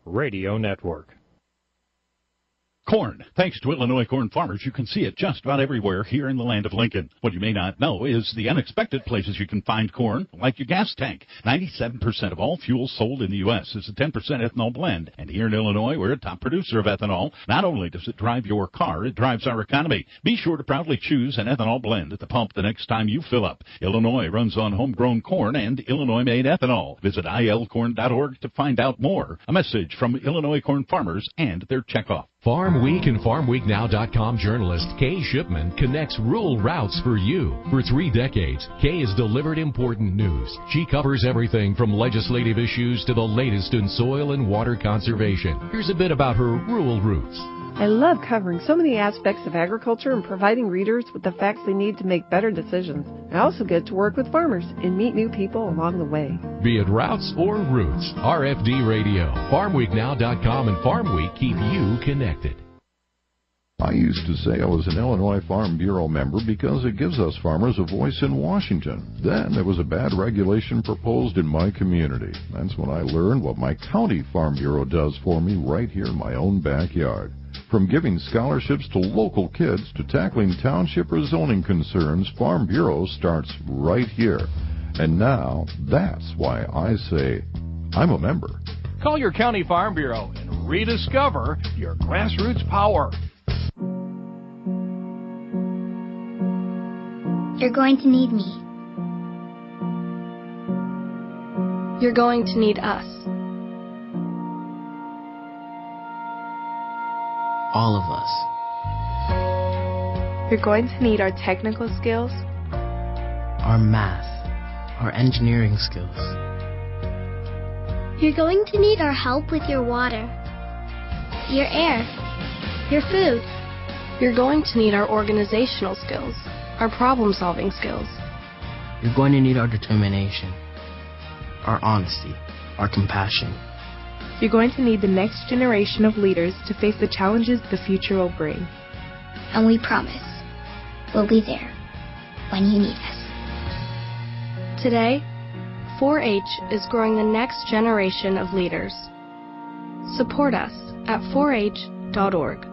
Radio Network. Corn. Thanks to Illinois corn farmers, you can see it just about everywhere here in the land of Lincoln. What you may not know is the unexpected places you can find corn, like your gas tank. 97% of all fuel sold in the U.S. is a 10% ethanol blend. And here in Illinois, we're a top producer of ethanol. Not only does it drive your car, it drives our economy. Be sure to proudly choose an ethanol blend at the pump the next time you fill up. Illinois runs on homegrown corn and Illinois-made ethanol. Visit ilcorn.org to find out more. A message from Illinois corn farmers and their checkoff. Farm Week and FarmWeekNow.com journalist Kay Shipman connects rural routes for you. For 3 decades, Kay has delivered important news. She covers everything from legislative issues to the latest in soil and water conservation. Here's a bit about her rural roots. I love covering so many aspects of agriculture and providing readers with the facts they need to make better decisions. I also get to work with farmers and meet new people along the way. Be it routes or roots, RFD Radio, FarmWeekNow.com, and Farm Week keep you connected. I used to say I was an Illinois Farm Bureau member because it gives us farmers a voice in Washington. Then there was a bad regulation proposed in my community. That's when I learned what my county Farm Bureau does for me right here in my own backyard. From giving scholarships to local kids to tackling township or zoning concerns, Farm Bureau starts right here. And now, that's why I say I'm a member. Call your county Farm Bureau and rediscover your grassroots power. You're going to need me. You're going to need us. All of us. You're going to need our technical skills, our math, our engineering skills. You're going to need our help with your water, your air, your food. You're going to need our organizational skills, our problem-solving skills. You're going to need our determination, our honesty, our compassion. You're going to need the next generation of leaders to face the challenges the future will bring. And we promise, we'll be there when you need us. Today, 4-H is growing the next generation of leaders. Support us at 4h.org.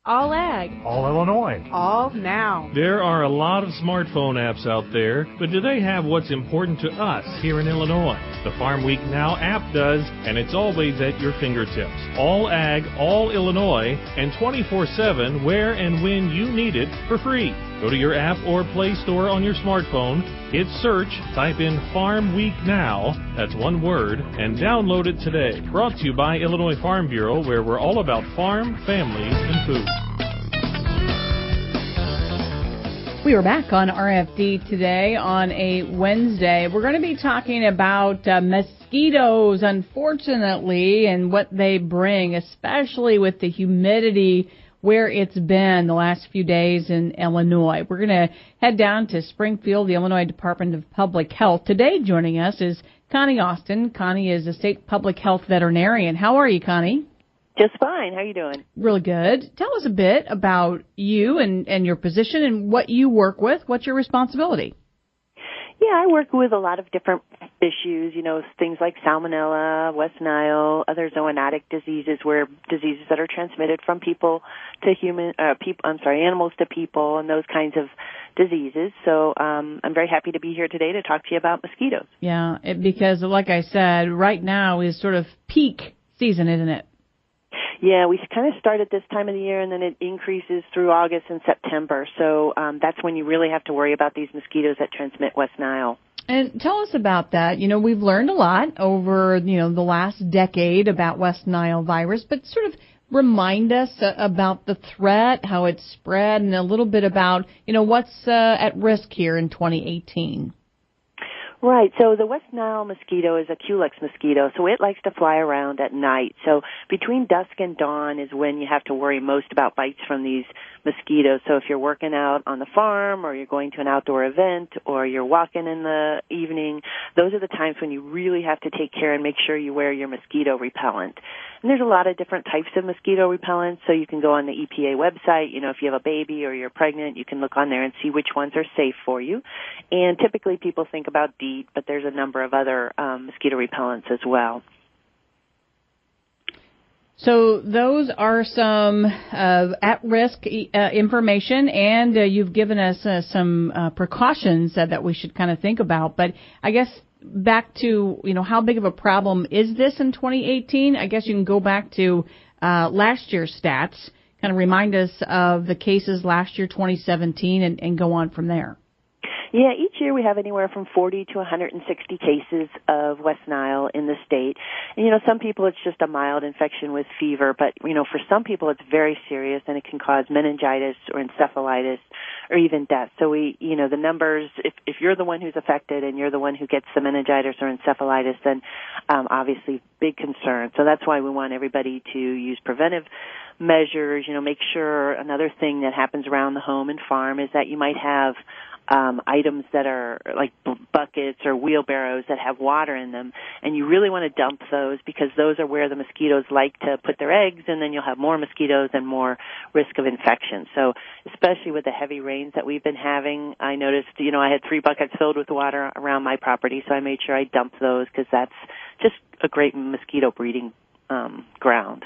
All ag. All Illinois. All now. There are a lot of smartphone apps out there, but do they have what's important to us here in Illinois? The Farm Week Now app does, and it's always at your fingertips. All ag, all Illinois, and 24/7 where and when you need it for free. Go to your app or Play Store on your smartphone, hit search, type in Farm Week Now, that's one word, and download it today. Brought to you by Illinois Farm Bureau, where we're all about farm, families, and food. We are back on RFD today on a Wednesday. We're going to be talking about mosquitoes, unfortunately, and what they bring, especially with the humidity where it's been the last few days in Illinois. We're going to head down to Springfield, the Illinois Department of Public Health. Today joining us is Connie Austin. Connie is a state public health veterinarian. How are you, Connie? Just fine. How are you doing? Really good. Tell us a bit about you and your position and what you work with. What's your responsibility? Yeah, I work with a lot of different issues, things like Salmonella, West Nile, other zoonotic diseases that are transmitted from people to animals to people, and those kinds of diseases. So I'm very happy to be here today to talk to you about mosquitoes. Yeah, because like I said, right now is sort of peak season, isn't it? Yeah, we kind of start at this time of the year, and then it increases through August and September. So that's when you really have to worry about these mosquitoes that transmit West Nile. And tell us about that. We've learned a lot over, the last decade about West Nile virus, but sort of remind us about the threat, how it's spread, and a little bit about, what's at risk here in 2018. Right. So the West Nile mosquito is a Culex mosquito, so it likes to fly around at night. So between dusk and dawn is when you have to worry most about bites from these mosquitoes. So if you're working out on the farm, or you're going to an outdoor event, or you're walking in the evening, those are the times when you really have to take care and make sure you wear your mosquito repellent. And there's a lot of different types of mosquito repellents, so you can go on the EPA website. If you have a baby or you're pregnant, you can look on there and see which ones are safe for you. And typically people think about DEET, but there's a number of other mosquito repellents as well. So those are some at-risk information, and you've given us some precautions that we should kind of think about. But I guess back to, how big of a problem is this in 2018? I guess you can go back to last year's stats, kind of remind us of the cases last year, 2017, and go on from there. Yeah, each year we have anywhere from 40 to 160 cases of West Nile in the state. And, some people it's just a mild infection with fever, but, for some people it's very serious, and it can cause meningitis or encephalitis or even death. So the numbers, if you're the one who's affected and you're the one who gets the meningitis or encephalitis, then obviously big concern. So that's why we want everybody to use preventive measures, make sure. Another thing that happens around the home and farm is that you might have items that are like buckets or wheelbarrows that have water in them, and you really want to dump those, because those are where the mosquitoes like to put their eggs, and then you'll have more mosquitoes and more risk of infection. So especially with the heavy rains that we've been having, I noticed, I had 3 buckets filled with water around my property, so I made sure I dumped those, because that's just a great mosquito breeding ground.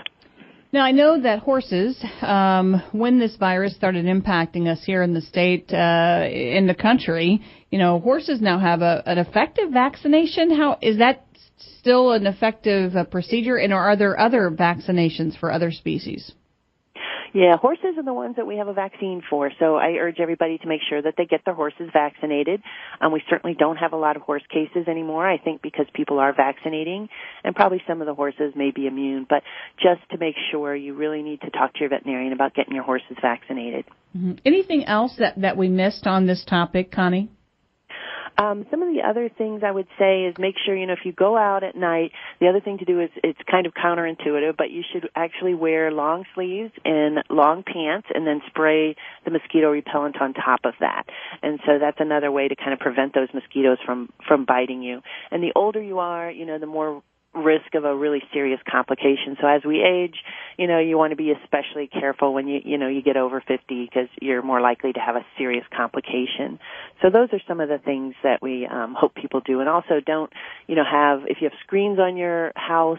Now, I know that horses, when this virus started impacting us here in the state, in the country, horses now have an effective vaccination. How is that still an effective procedure, and are there other vaccinations for other species? Yeah, horses are the ones that we have a vaccine for, so I urge everybody to make sure that they get their horses vaccinated. We certainly don't have a lot of horse cases anymore, I think, because people are vaccinating, and probably some of the horses may be immune, but just to make sure, you really need to talk to your veterinarian about getting your horses vaccinated. Mm-hmm. Anything else that we missed on this topic, Connie? Some of the other things I would say is make sure, if you go out at night, the other thing to do is, it's kind of counterintuitive, but you should actually wear long sleeves and long pants, and then spray the mosquito repellent on top of that. And so that's another way to kind of prevent those mosquitoes from biting you. And the older you are, the more risk of a really serious complication. So as we age, you want to be especially careful when you get over 50, because you're more likely to have a serious complication. So those are some of the things that we hope people do. And also don't, if you have screens on your house,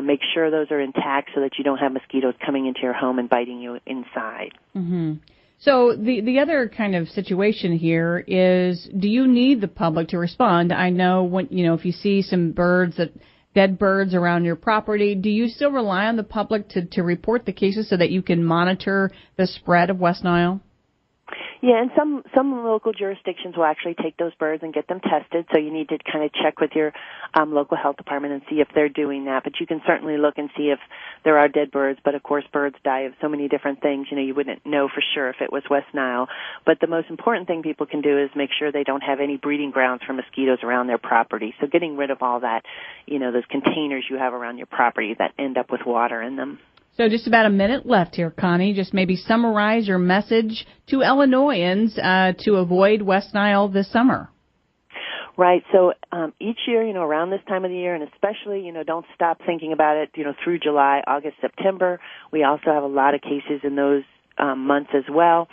make sure those are intact so that you don't have mosquitoes coming into your home and biting you inside. Mm-hmm. So the other kind of situation here is, do you need the public to respond? I know when, if you see some dead birds around your property, do you still rely on the public to report the cases so that you can monitor the spread of West Nile? Yeah, and some local jurisdictions will actually take those birds and get them tested, so you need to kind of check with your local health department and see if they're doing that. But you can certainly look and see if there are dead birds, but of course birds die of so many different things, you wouldn't know for sure if it was West Nile. But the most important thing people can do is make sure they don't have any breeding grounds for mosquitoes around their property. So getting rid of all that, those containers you have around your property that end up with water in them. So just about a minute left here, Connie. Just maybe summarize your message to Illinoisans to avoid West Nile this summer. Right. So each year, around this time of the year, and especially, don't stop thinking about it, through July, August, September. We also have a lot of cases in those months as well.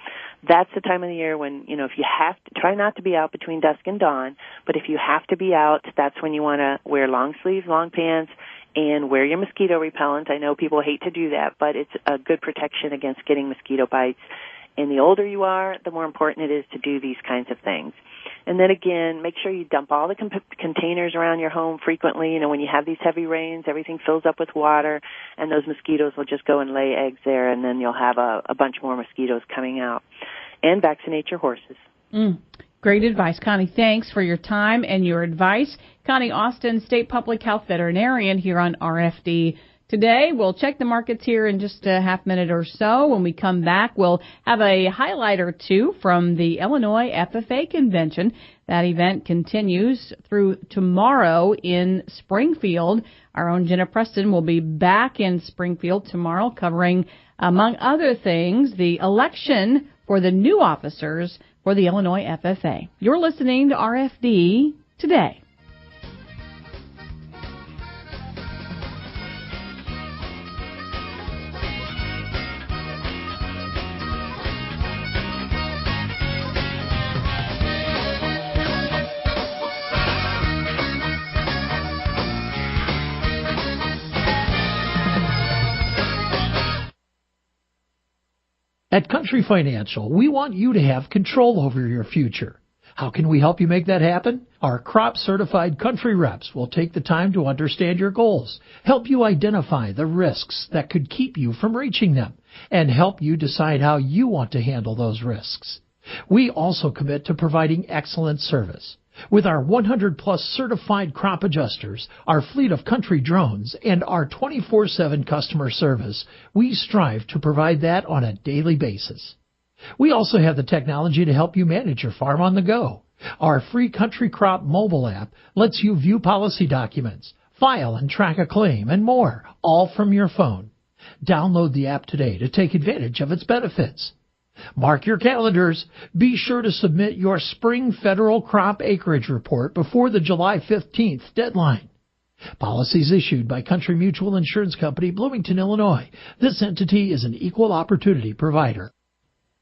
That's the time of the year when, if you have to, try not to be out between dusk and dawn, but if you have to be out, that's when you want to wear long sleeves, long pants, and wear your mosquito repellent. I know people hate to do that, but it's a good protection against getting mosquito bites. And the older you are, the more important it is to do these kinds of things. And then again, make sure you dump all the containers around your home frequently. When you have these heavy rains, everything fills up with water, and those mosquitoes will just go and lay eggs there, and then you'll have a bunch more mosquitoes coming out. And vaccinate your horses. Great advice, Connie. Thanks for your time and your advice. Connie Austin, State Public Health Veterinarian here on RFD Today. We'll check the markets here in just a half minute or so. When we come back, we'll have a highlight or two from the Illinois FFA Convention. That event continues through tomorrow in Springfield. Our own Jenna Preston will be back in Springfield tomorrow covering, among other things, the election for the new officers for the Illinois FFA. You're listening to RFD Today. At Country Financial, we want you to have control over your future. How can we help you make that happen? Our crop-certified country reps will take the time to understand your goals, help you identify the risks that could keep you from reaching them, and help you decide how you want to handle those risks. We also commit to providing excellent service. With our 100-plus certified crop adjusters, our fleet of country drones, and our 24/7 customer service, we strive to provide that on a daily basis. We also have the technology to help you manage your farm on the go. Our free Country Crop mobile app lets you view policy documents, file and track a claim, and more, all from your phone. Download the app today to take advantage of its benefits. Mark your calendars. Be sure to submit your spring federal crop acreage report before the July 15th deadline. Policies issued by Country Mutual Insurance Company, Bloomington, Illinois. This entity is an equal opportunity provider.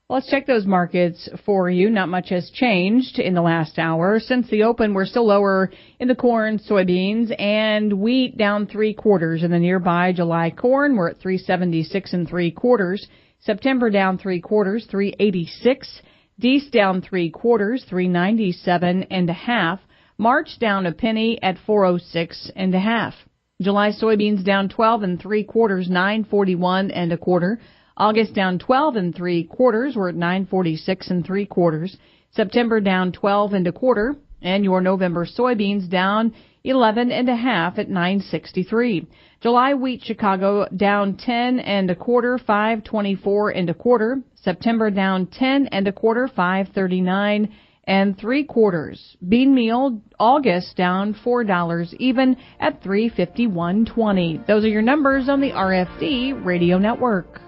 Let's check those markets for you. Not much has changed in the last hour. Since the open, we're still lower in the corn, soybeans, and wheat down 3/4. In the nearby July corn, we're at 376 3/4. September down 3/4, 386. Deese down 3/4, 397 1/2. March down a penny at 406 1/2. July soybeans down 12 3/4, 941 1/4. August down 12 3/4, we're at 946 3/4. September down 12 1/4, and your November soybeans down 11 1/2 at 963. July wheat Chicago down 10 1/4, 524 1/4. September down 10 1/4, 539 3/4. Bean meal August down $4 even at 351.20. Those are your numbers on the RFD Radio Network.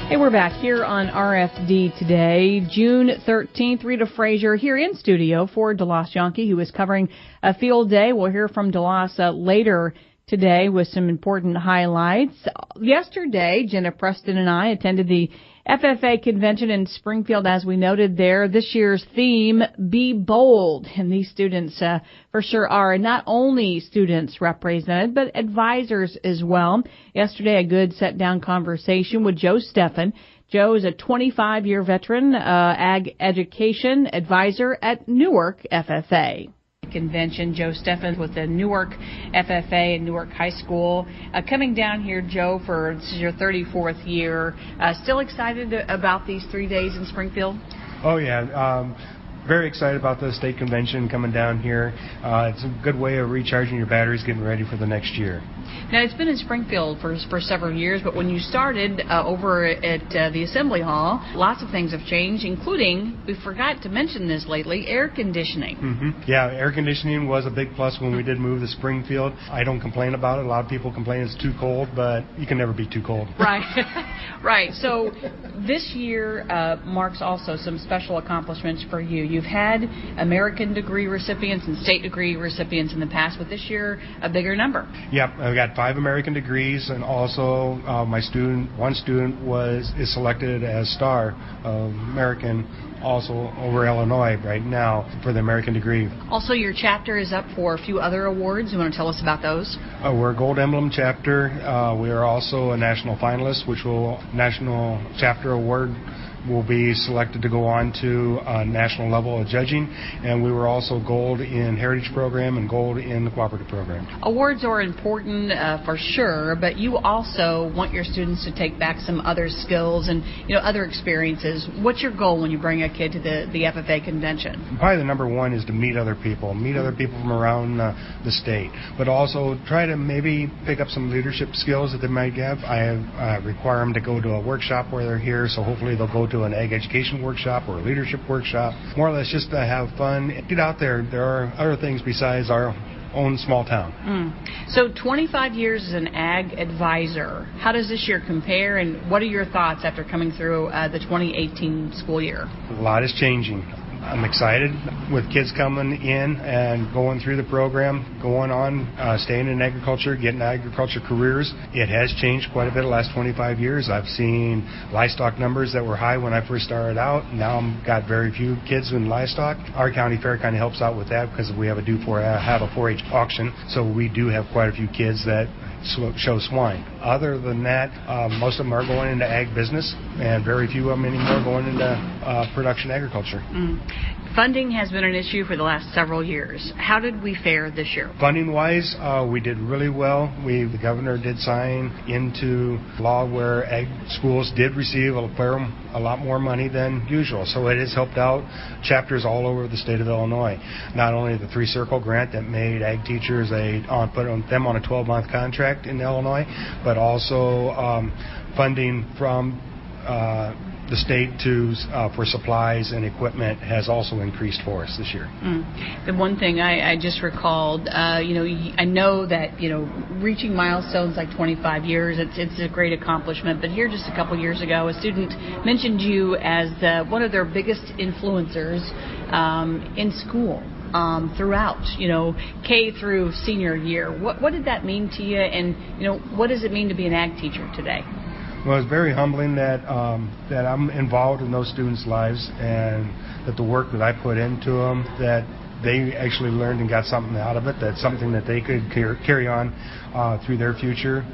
Hey, we're back here on RFD Today, June 13th. Rita Frazier here in studio for DeLoss Yankee, who is covering a field day. We'll hear from DeLoss later today with some important highlights. Yesterday, Jenna Preston and I attended the FFA convention in Springfield, as we noted there. This year's theme, Be Bold. And these students for sure are not only students represented, but advisors as well. Yesterday, a good sit-down conversation with Joe Steffen. Joe is a 25-year veteran ag education advisor at Newark FFA. Convention. Joe Steffen with the Newark FFA and Newark High School. Coming down here, Joe, for this is your 34th year. Still excited about these 3 days in Springfield? Oh, yeah. Very excited about the state convention coming down here. It's a good way of recharging your batteries, getting ready for the next year. Now, it's been in Springfield for several years, but when you started over at the Assembly Hall, lots of things have changed, including, we forgot to mention this lately, air conditioning. Mm-hmm. Yeah, air conditioning was a big plus when we did move to Springfield. I don't complain about it. A lot of people complain it's too cold, but you can never be too cold. Right. Right. So this year marks also some special accomplishments for you. You've had American degree recipients and state degree recipients in the past, but this year a bigger number. Yep, I've got 5 American degrees, and also one student is selected as Star American, also over Illinois right now for the American degree. Also, your chapter is up for a few other awards. You want to tell us about those? We're a Gold Emblem chapter. We are also a national finalist, which National Chapter Award will be selected to go on to a national level of judging, and we were also gold in Heritage Program and gold in the Cooperative Program. Awards are important for sure, but you also want your students to take back some other skills and other experiences. What's your goal when you bring a kid to the FFA convention? Probably the number one is to meet other people from around the state, but also try to maybe pick up some leadership skills that they might have. I require them to go to a workshop where they're here, so hopefully they'll go to an ag education workshop or a leadership workshop, more or less just to have fun, get out there. There are other things besides our own small town. So 25 years as an ag advisor, how does this year compare, and what are your thoughts after coming through the 2018 school year? A lot is changing. I'm excited with kids coming in and going through the program, going on, staying in agriculture, getting agriculture careers. It has changed quite a bit the last 25 years. I've seen livestock numbers that were high when I first started out. Now I've got very few kids in livestock. Our county fair kind of helps out with that because we have a 4-H auction, so we do have quite a few kids that show swine. Other than that, most of them are going into ag business, and very few of them anymore going into production agriculture. Funding has been an issue for the last several years. How did we fare this year? Funding-wise, we did really well. The governor did sign into law where ag schools did receive a lot more money than usual. So it has helped out chapters all over the state of Illinois. Not only the 3-Circle grant that made ag teachers put them on a 12-month contract in Illinois, but also funding from the state for supplies and equipment has also increased for us this year. The one thing I just recalled, I know that reaching milestones like 25 years, it's a great accomplishment. But here, just a couple years ago, a student mentioned you as one of their biggest influencers in school. Throughout, K through senior year. What did that mean to you, and what does it mean to be an ag teacher today? Well, it's very humbling that I'm involved in those students' lives, and that the work that I put into them, that they actually learned and got something out of it. That's something that they could carry on through their future,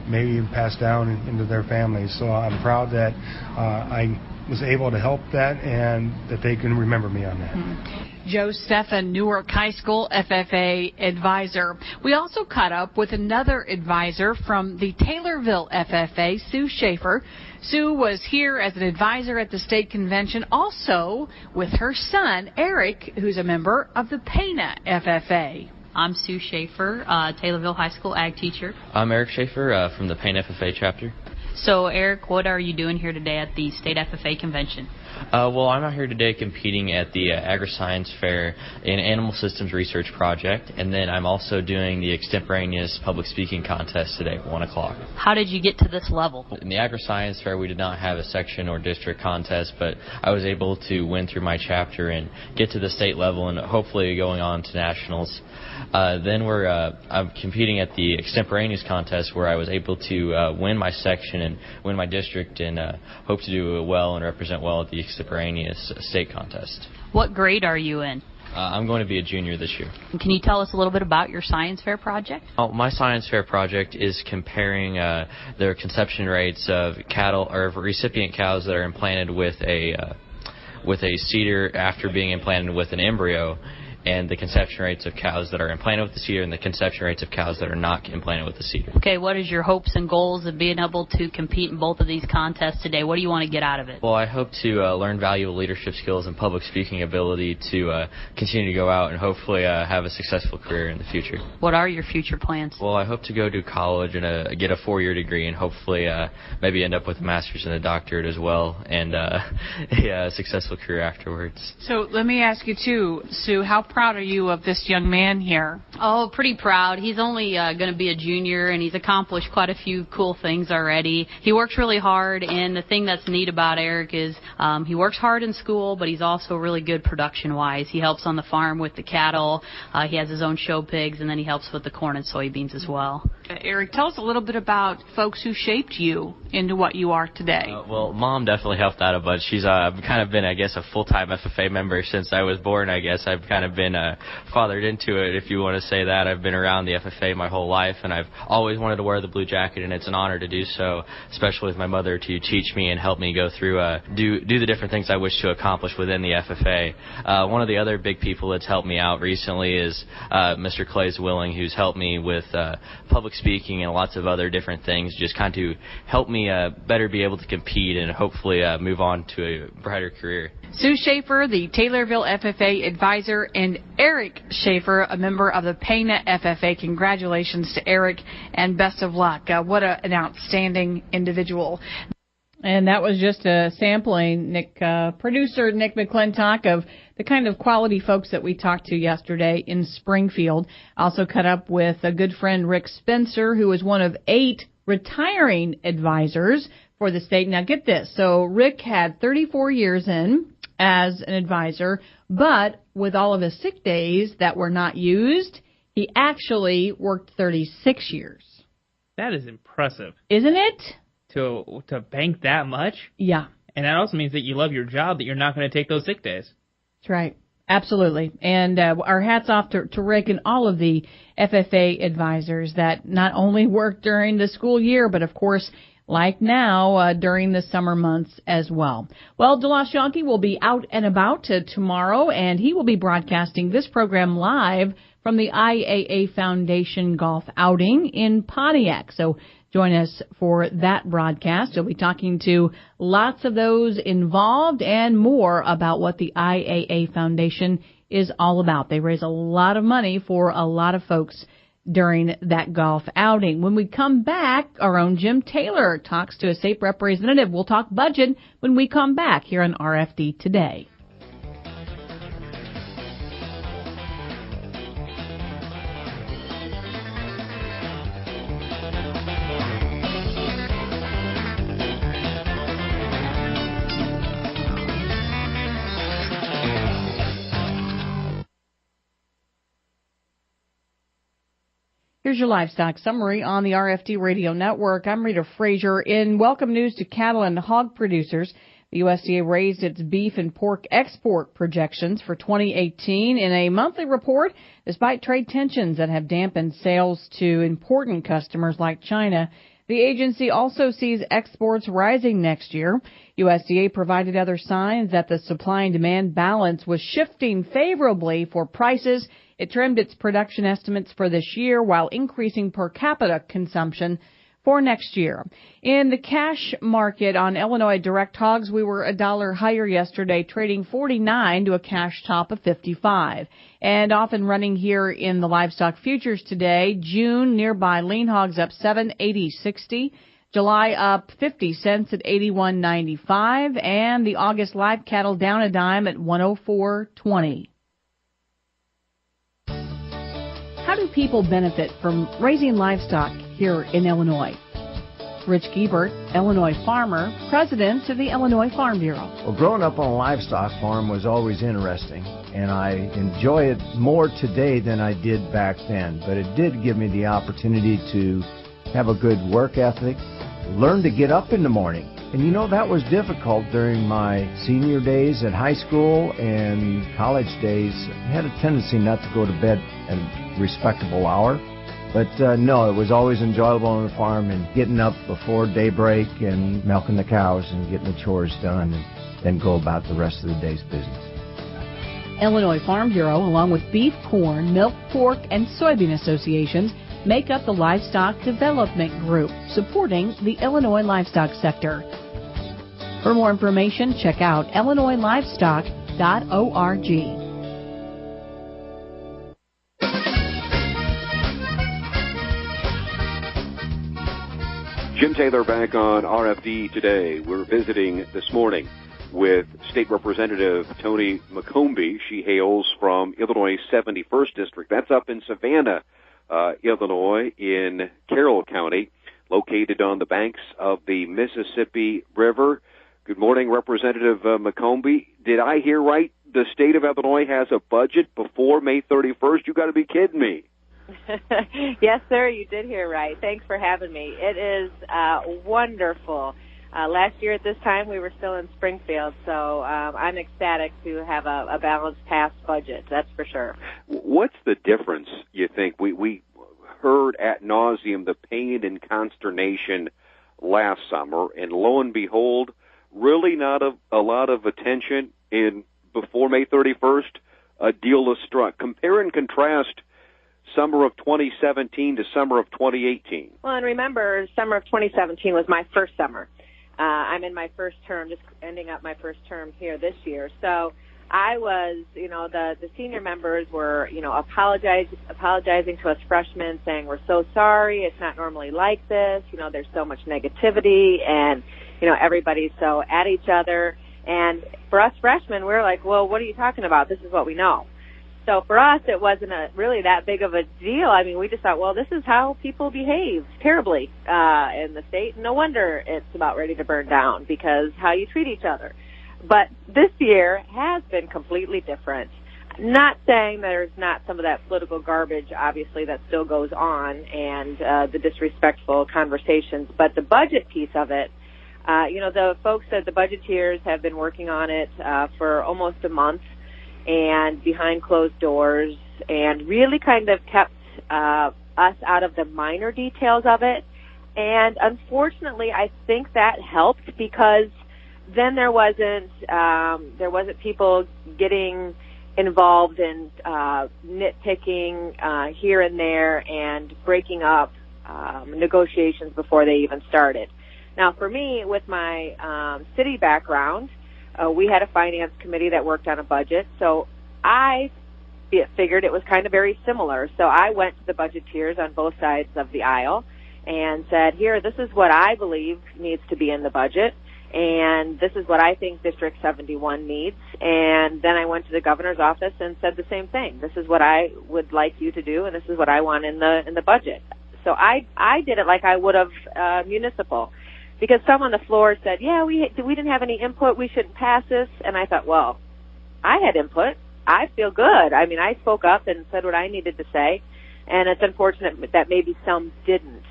maybe even pass down into their families. So I'm proud that I was able to help that, and that they can remember me on that. Joe Stephan, Newark High School FFA advisor. We also caught up with another advisor from the Taylorville FFA, Sue Schaefer. Sue was here as an advisor at the state convention, also with her son, Eric, who's a member of the Pana FFA. I'm Sue Schaefer, Taylorville High School ag teacher. I'm Eric Schaefer from the Pana FFA chapter. So, Eric, what are you doing here today at the State FFA Convention? Well, I'm out here today competing at the Agri-Science Fair in Animal Systems Research Project, and then I'm also doing the extemporaneous public speaking contest today at 1 o'clock. How did you get to this level? In the Agri-Science Fair, we did not have a section or district contest, but I was able to win through my chapter and get to the state level and hopefully going on to nationals. Then I'm competing at the extemporaneous contest where I was able to win my section and win my district and hope to do well and represent well at the extemporaneous state contest. What grade are you in? I'm going to be a junior this year. Can you tell us a little bit about your science fair project? My science fair project is comparing their conception rates of cattle or recipient cows that are implanted with a cedar after being implanted with an embryo, and the conception rates of cows that are implanted with the cedar and the conception rates of cows that are not implanted with the cedar. Okay, what is your hopes and goals of being able to compete in both of these contests today? What do you want to get out of it? Well, I hope to learn valuable leadership skills and public speaking ability to continue to go out and hopefully have a successful career in the future. What are your future plans? Well, I hope to go to college and get a 4-year degree and hopefully maybe end up with a master's and a doctorate as well and a successful career afterwards. So let me ask you too, Sue, how proud are you of this young man here? Oh, pretty proud. He's only going to be a junior, and he's accomplished quite a few cool things already. He works really hard, and the thing that's neat about Eric is he works hard in school, but he's also really good production-wise. He helps on the farm with the cattle. He has his own show pigs, and then he helps with the corn and soybeans as well. Eric, tell us a little bit about folks who shaped you into what you are today. Well, Mom definitely helped out a bunch. She's kind of been, I guess, a full-time FFA member since I was born, I guess. I've kind of been fathered into it, if you want to say that. I've been around the FFA my whole life, and I've always wanted to wear the blue jacket, and it's an honor to do so, especially with my mother to teach me and help me go through, do the different things I wish to accomplish within the FFA. One of the other big people that's helped me out recently is Mr. Clays Willing, who's helped me with public speaking and lots of other different things, just kind of to help me better be able to compete and hopefully move on to a brighter career. Sue Schaefer, the Taylorville FFA advisor, and Eric Schaefer, a member of the Pana FFA. Congratulations to Eric, and best of luck. What an outstanding individual. And that was just a sampling, producer Nick McClintock, of the kind of quality folks that we talked to yesterday in Springfield. Also caught up with a good friend, Rick Spencer, who is one of 8 retiring advisors for the state. Now get this. So Rick had 34 years in as an advisor, but with all of his sick days that were not used, he actually worked 36 years. That is impressive. Isn't it? To bank that much? Yeah. And that also means that you love your job, that you're not going to take those sick days. That's right. Absolutely. And our hats off to Rick and all of the FFA advisors that not only work during the school year, but of course, like now, during the summer months as well. Well, DeLoss Yonke will be out and about tomorrow, and he will be broadcasting this program live from the IAA Foundation Golf Outing in Pontiac. So join us for that broadcast. We'll be talking to lots of those involved and more about what the IAA Foundation is all about. They raise a lot of money for a lot of folks during that golf outing. When we come back, our own Jim Taylor talks to a state representative. We'll talk budget when we come back here on RFD Today. Here's your livestock summary on the RFD Radio Network. I'm Rita Frazier. In welcome news to cattle and hog producers, the USDA raised its beef and pork export projections for 2018 in a monthly report, despite trade tensions that have dampened sales to important customers like China. The agency also sees exports rising next year. USDA provided other signs that the supply and demand balance was shifting favorably for prices. It trimmed its production estimates for this year while increasing per capita consumption for next year. In the cash market on Illinois direct hogs, we were $1 higher yesterday, trading 49 to a cash top of 55. And off and running here in the livestock futures today, June nearby lean hogs up 7.80.60. July up 50 cents at 81.95, and the August live cattle down a dime at 104.20. How do people benefit from raising livestock here in Illinois? Rich Giebert, Illinois farmer, president of the Illinois Farm Bureau. Well, growing up on a livestock farm was always interesting, and I enjoy it more today than I did back then. But it did give me the opportunity to have a good work ethic, learn to get up in the morning. And you know, that was difficult during my senior days at high school and college days. I had a tendency not to go to bed at a respectable hour. But no, it was always enjoyable on the farm and getting up before daybreak and milking the cows and getting the chores done and then go about the rest of the day's business. Illinois Farm Bureau, along with beef, corn, milk, pork, and soybean associations, make up the Livestock Development Group, supporting the Illinois livestock sector. For more information, check out illinoislivestock.org. Jim Taylor back on RFD Today. We're visiting this morning with State Representative Toni McCombie. She hails from Illinois' 71st District. That's up in Savannah, Illinois, in Carroll County, located on the banks of the Mississippi River. Good morning, Representative McCombie. Did I hear right? The state of Illinois has a budget before May 31st? You got to be kidding me. Yes, sir, you did hear right. Thanks for having me. It is wonderful. Last year at this time, we were still in Springfield, so I'm ecstatic to have a balanced, passed budget, that's for sure. What's the difference, you think? We heard ad nauseum the pain and consternation last summer, and lo and behold, really not a lot of attention before May 31st, a deal is struck. Compare and contrast summer of 2017 to summer of 2018. Well, and remember, summer of 2017 was my first summer. I'm in my first term, just ending up my first term here this year. So I was, the senior members were, apologizing to us freshmen, saying we're so sorry, it's not normally like this, there's so much negativity, and, everybody's so at each other. And for us freshmen, we're like, well, what are you talking about? This is what we know. So for us, it wasn't really that big of a deal. I mean, we just thought, well, this is how people behave terribly in the state. No wonder it's about ready to burn down, because how you treat each other. But this year has been completely different. Not saying there's not some of that political garbage, obviously, that still goes on, and the disrespectful conversations, but the budget piece of it, the folks at the budgeteers have been working on it for almost a month, and behind closed doors, and really kind of kept us out of the minor details of it. And unfortunately, I think that helped, because then there wasn't people getting involved in nitpicking here and there and breaking up negotiations before they even started. Now, for me, with my city background, we had a finance committee that worked on a budget, so I figured it was kind of very similar. So I went to the budgeteers on both sides of the aisle and said, here, this is what I believe needs to be in the budget, and this is what I think District 71 needs. And then I went to the governor's office and said the same thing. This is what I would like you to do, and this is what I want in the budget. So I did it like I would have municipal. Because some on the floor said, yeah, we didn't have any input, we shouldn't pass this. And I thought, well, I had input. I feel good. I mean, I spoke up and said what I needed to say. And it's unfortunate that maybe some didn't.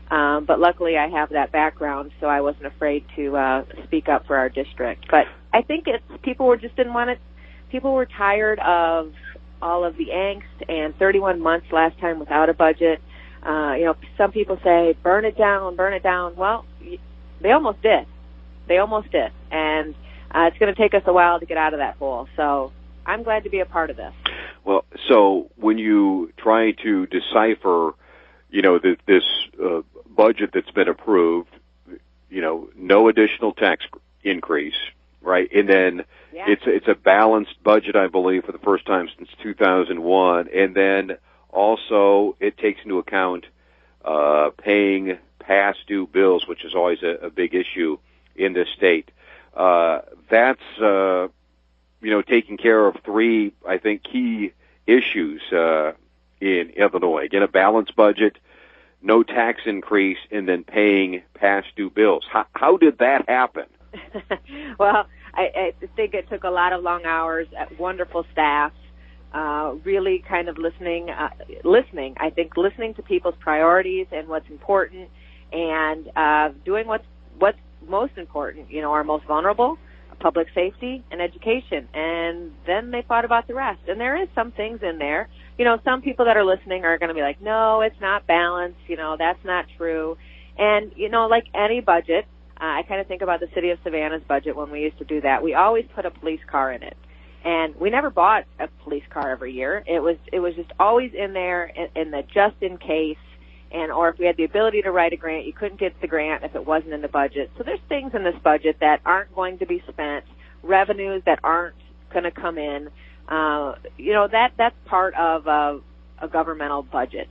But luckily I have that background, so I wasn't afraid to speak up for our district. But I think people didn't want it. People were tired of all of the angst, and 31 months last time without a budget. Some people say, burn it down. Well, they almost did. And it's going to take us a while to get out of that hole. So I'm glad to be a part of this. Well, so when you try to decipher, this budget that's been approved, no additional tax increase, right? And then it's a balanced budget, I believe, for the first time since 2001. And then also it takes into account paying past due bills, which is always a big issue in this state. That's, taking care of three, I think, key issues in Illinois. Again, a balanced budget, no tax increase, and then paying past due bills. How did that happen? Well, I think it took a lot of long hours, wonderful staff, really kind of listening, I think listening to people's priorities and what's important, and doing what's most important, our most vulnerable, public safety and education. And then they thought about the rest. And there is some things in there. Some people that are listening are going to be like, no, it's not balanced. That's not true. And, like any budget, I kind of think about the city of Savannah's budget when we used to do that. We always put a police car in it. And we never bought a police car every year. It was just always in there in the just in case. Or if we had the ability to write a grant, you couldn't get the grant if it wasn't in the budget. So there's things in this budget that aren't going to be spent, revenues that aren't going to come in. That's part of a governmental budget.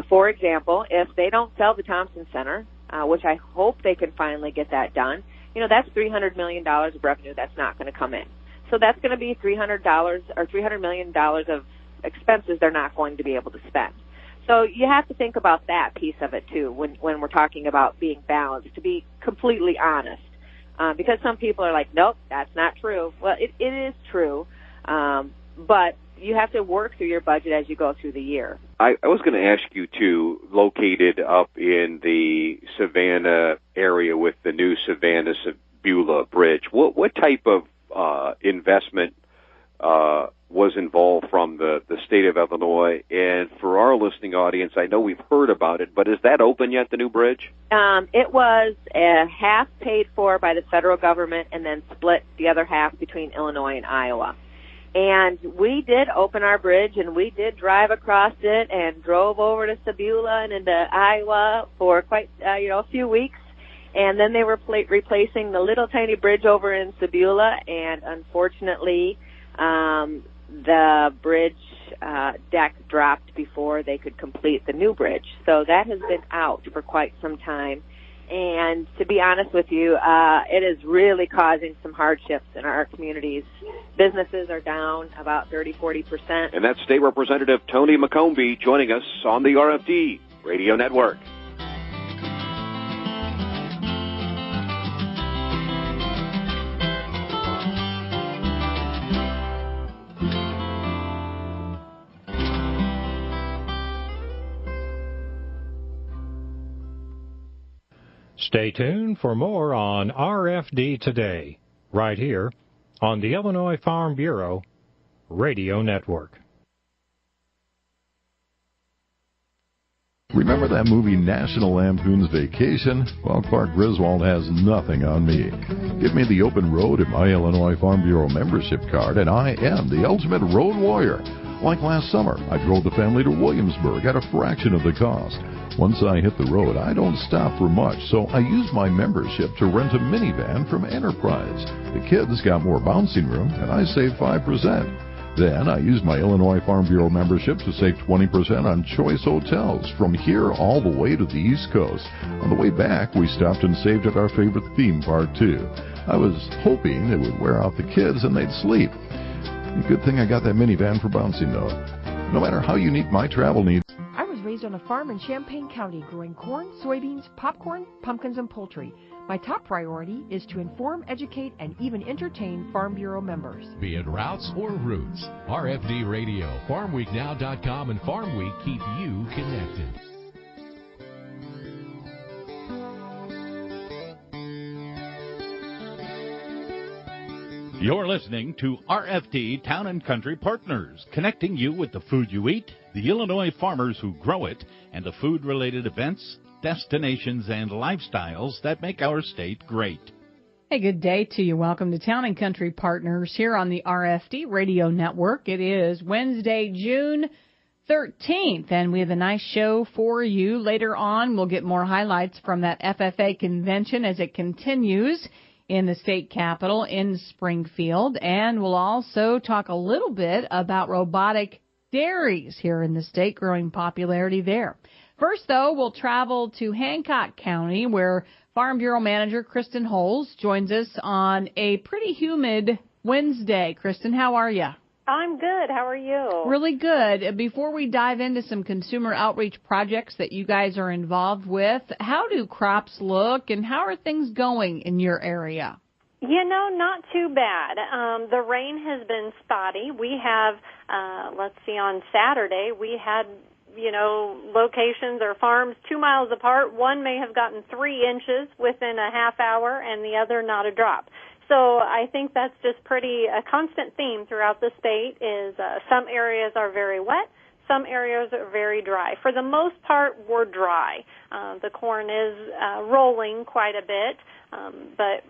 For example, if they don't sell the Thompson Center, which I hope they can finally get that done, that's $300 million of revenue that's not going to come in. So that's going to be $300 or $300 million of expenses they're not going to be able to spend. So you have to think about that piece of it too when we're talking about being balanced, to be completely honest. Because some people are like, nope, that's not true. Well, it is true, but you have to work through your budget as you go through the year. I was going to ask you, too, located up in the Savannah area with the new Savannah-Sebula Bridge, what type of investment was involved from the state of Illinois? And for our listening audience, I know we've heard about it, but is that open yet, the new bridge? It was half paid for by the federal government and then split the other half between Illinois and Iowa. And we did open our bridge, and we did drive across it and drove over to Sebula and into Iowa for quite, a few weeks. And then they were replacing the little tiny bridge over in Sebula, and unfortunately, the bridge deck dropped before they could complete the new bridge. So that has been out for quite some time. And to be honest with you, it is really causing some hardships in our communities. Businesses are down about 30-40%. And that's State Representative Tony McCombie joining us on the RFD Radio Network. Stay tuned for more on RFD Today, right here on the Illinois Farm Bureau Radio Network. Remember that movie National Lampoon's Vacation? Well, Clark Griswold has nothing on me. Give me the open road in my Illinois Farm Bureau membership card, and I am the ultimate road warrior. Like last summer, I drove the family to Williamsburg at a fraction of the cost. Once I hit the road, I don't stop for much, so I used my membership to rent a minivan from Enterprise. The kids got more bouncing room, and I saved 5%. Then I used my Illinois Farm Bureau membership to save 20% on choice hotels from here all the way to the East Coast. On the way back, we stopped and saved at our favorite theme park, too. I was hoping it would wear out the kids and they'd sleep. Good thing I got that minivan for bouncing, though. No matter how unique my travel needs. I was raised on a farm in Champaign County growing corn, soybeans, popcorn, pumpkins, and poultry. My top priority is to inform, educate, and even entertain Farm Bureau members. Be it routes or routes, RFD Radio, FarmWeekNow.com, and Farm Week keep you connected. You're listening to RFD Town and Country Partners, connecting you with the food you eat, the Illinois farmers who grow it, and the food-related events, destinations, and lifestyles that make our state great. Hey, good day to you. Welcome to Town and Country Partners here on the RFD Radio Network. It is Wednesday, June 13th, and we have a nice show for you. Later on, we'll get more highlights from that FFA convention as it continues in the state capitol in Springfield, and we'll also talk a little bit about robotic dairies here in the state, growing popularity there. First, though, we'll travel to Hancock County, where Farm Bureau Manager Kristen Holes joins us on a pretty humid Wednesday. Kristen, how are you? I'm good. How are you? Really good. Before we dive into some consumer outreach projects that you guys are involved with, how do crops look and how are things going in your area? Not too bad. The rain has been spotty. We have, on Saturday, we had, locations or farms 2 miles apart. One may have gotten 3 inches within a half hour and the other not a drop. So I think that's just a constant theme throughout the state is some areas are very wet, some areas are very dry. For the most part, we're dry. The corn is rolling quite a bit, but,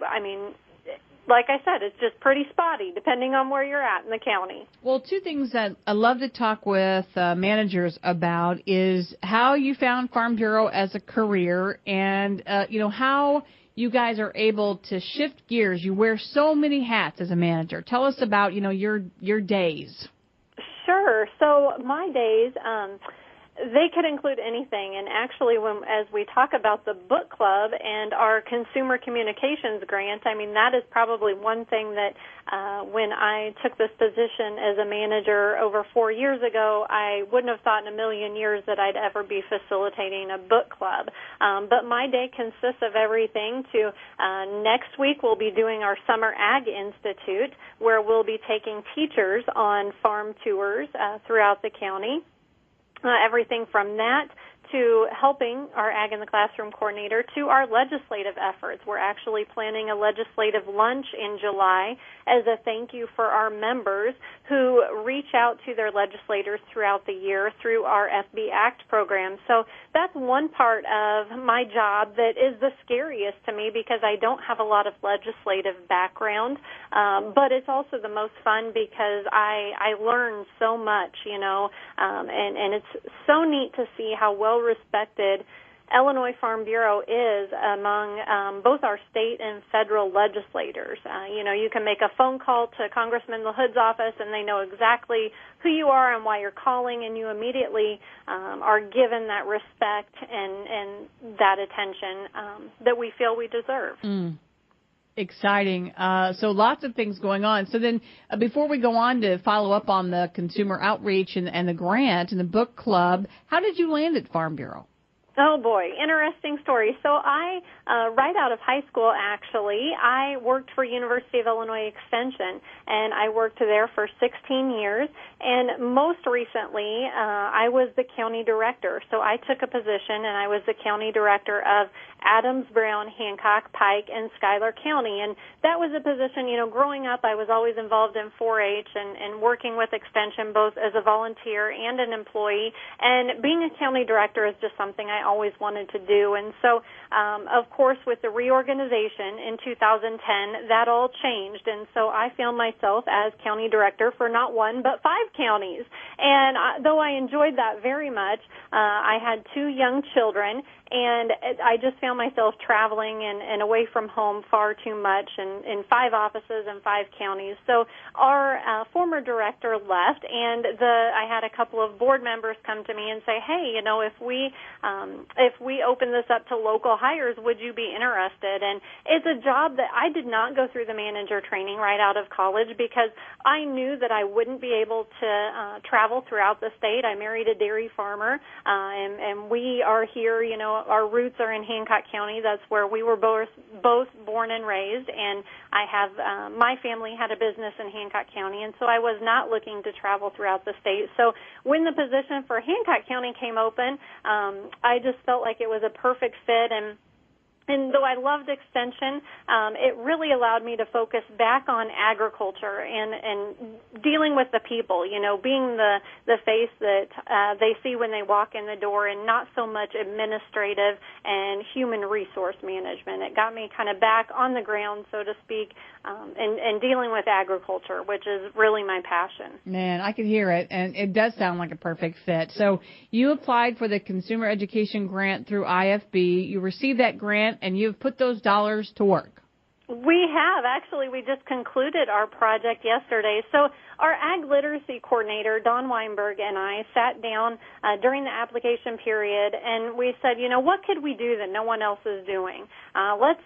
like I said, it's just pretty spotty depending on where you're at in the county. Well, two things that I love to talk with managers about is how you found Farm Bureau as a career and, how you guys are able to shift gears. You wear so many hats as a manager. Tell us about, your days. Sure. So my days, They could include anything, and actually, as we talk about the book club and our consumer communications grant, I mean, that is probably one thing that when I took this position as a manager over 4 years ago, I wouldn't have thought in a million years that I'd ever be facilitating a book club. But my day consists of everything to next week we'll be doing our Summer Ag Institute, where we'll be taking teachers on farm tours throughout the county. Everything from that to helping our Ag in the Classroom coordinator to our legislative efforts. We're actually planning a legislative lunch in July as a thank you for our members who reach out to their legislators throughout the year through our FB Act program. So that's one part of my job that is the scariest to me because I don't have a lot of legislative background, but it's also the most fun because I learn so much, you know, and it's so neat to see how well respected Illinois Farm Bureau is among both our state and federal legislators. You know, you can make a phone call to Congressman LaHood's office and they know exactly who you are and why you're calling, and you immediately are given that respect and that attention that we feel we deserve. Exciting. So lots of things going on. So then before we go on to follow up on the consumer outreach and the grant and the book club, how did you land at Farm Bureau? Oh, boy, interesting story. So I, right out of high school, actually, I worked for University of Illinois Extension, and I worked there for 16 years. And most recently, I was the county director. So I took a position, and I was the county director of Adams, Brown, Hancock, Pike, and Schuyler County. And that was a position, you know, growing up, I was always involved in 4-H and working with Extension both as a volunteer and an employee. And being a county director is just something I always wanted to do. And so, of course, with the reorganization in 2010, that all changed. And so I found myself as county director for not one, but 5 counties. And though I enjoyed that very much, I had 2 young children, and I just found myself traveling and away from home far too much in 5 offices and 5 counties. So our former director left, and I had a couple of board members come to me and say, hey, you know, if we open this up to local hires, would you be interested? And it's a job that I did not go through the manager training right out of college because I knew that I wouldn't be able to travel throughout the state. I married a dairy farmer, and we are here, you know, our roots are in Hancock County. That's where we were both born and raised, and I have my family had a business in Hancock County, and so I was not looking to travel throughout the state. So when the position for Hancock County came open, I just felt like it was a perfect fit, and though I loved Extension, it really allowed me to focus back on agriculture and dealing with the people, you know, being the face that they see when they walk in the door, and not so much administrative and human resource management. It got me kind of back on the ground, so to speak, and dealing with agriculture, which is really my passion. Man, I can hear it, and it does sound like a perfect fit. So you applied for the Consumer Education Grant through IFB. You received that grant, and you've put those dollars to work. We have. Actually, we just concluded our project yesterday. So our Ag Literacy Coordinator, Don Weinberg, and I sat down during the application period, and we said, you know, what could we do that no one else is doing? Let's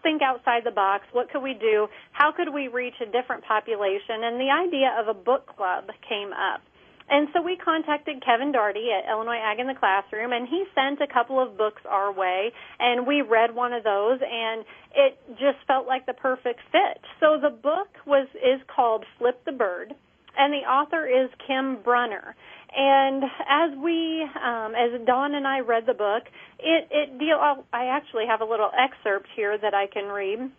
think outside the box. What could we do? How could we reach a different population? And the idea of a book club came up. And so we contacted Kevin Daugherty at Illinois Ag in the Classroom, and he sent a couple of books our way, and we read one of those, and it just felt like the perfect fit. So the book is called Flip the Bird, and the author is Kim Brunner. And as Dawn and I read the book, I actually have a little excerpt here that I can read.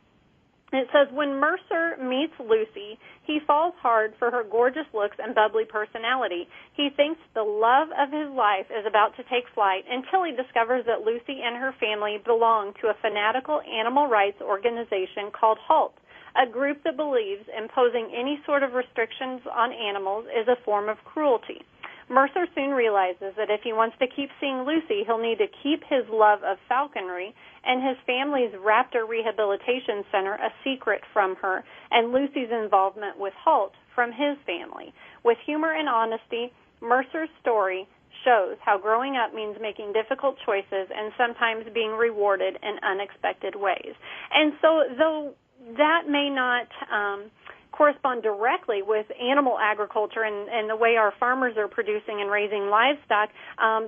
It says, when Mercer meets Lucy, he falls hard for her gorgeous looks and bubbly personality. He thinks the love of his life is about to take flight until he discovers that Lucy and her family belong to a fanatical animal rights organization called HALT, a group that believes imposing any sort of restrictions on animals is a form of cruelty. Mercer soon realizes that if he wants to keep seeing Lucy, he'll need to keep his love of falconry and his family's raptor rehabilitation center a secret from her, and Lucy's involvement with HALT from his family. With humor and honesty, Mercer's story shows how growing up means making difficult choices and sometimes being rewarded in unexpected ways. And so though that may not correspond directly with animal agriculture and the way our farmers are producing and raising livestock,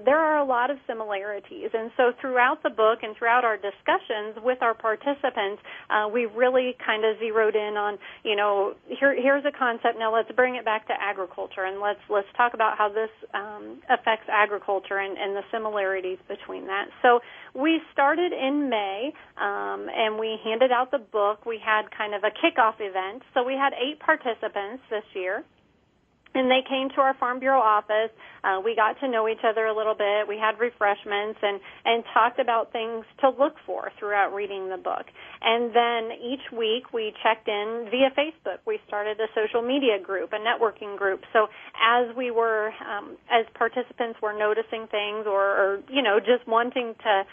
there are a lot of similarities. And so throughout the book and throughout our discussions with our participants, we really kind of zeroed in on, here's a concept, now let's bring it back to agriculture, and let's talk about how this affects agriculture and the similarities between that. So we started in May, and we handed out the book. We had kind of a kickoff event. So we had 8 participants this year, and they came to our Farm Bureau office. We got to know each other a little bit. We had refreshments and talked about things to look for throughout reading the book. And then each week we checked in via Facebook. We started a social media group, a networking group. So as we were, as participants were noticing things or just wanting to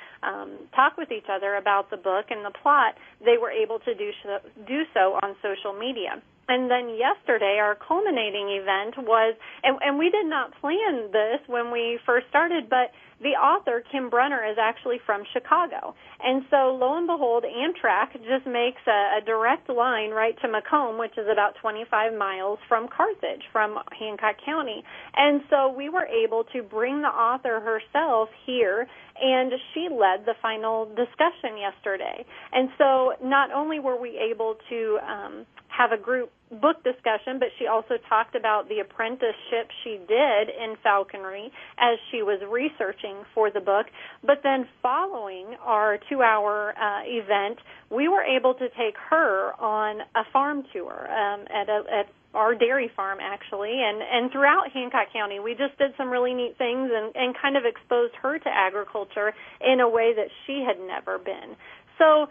talk with each other about the book and the plot, they were able to do so on social media. And then yesterday, our culminating event was, and we did not plan this when we first started, but the author, Kim Brunner, is actually from Chicago. And so, lo and behold, Amtrak just makes a direct line right to Macomb, which is about 25 miles from Carthage, from Hancock County. And so we were able to bring the author herself here, and she led the final discussion yesterday. And so not only were we able to have a group book discussion, but she also talked about the apprenticeship she did in falconry as she was researching for the book. But then following our 2-hour event, we were able to take her on a farm tour at our dairy farm, actually, and throughout Hancock County. We just did some really neat things and kind of exposed her to agriculture in a way that she had never been. So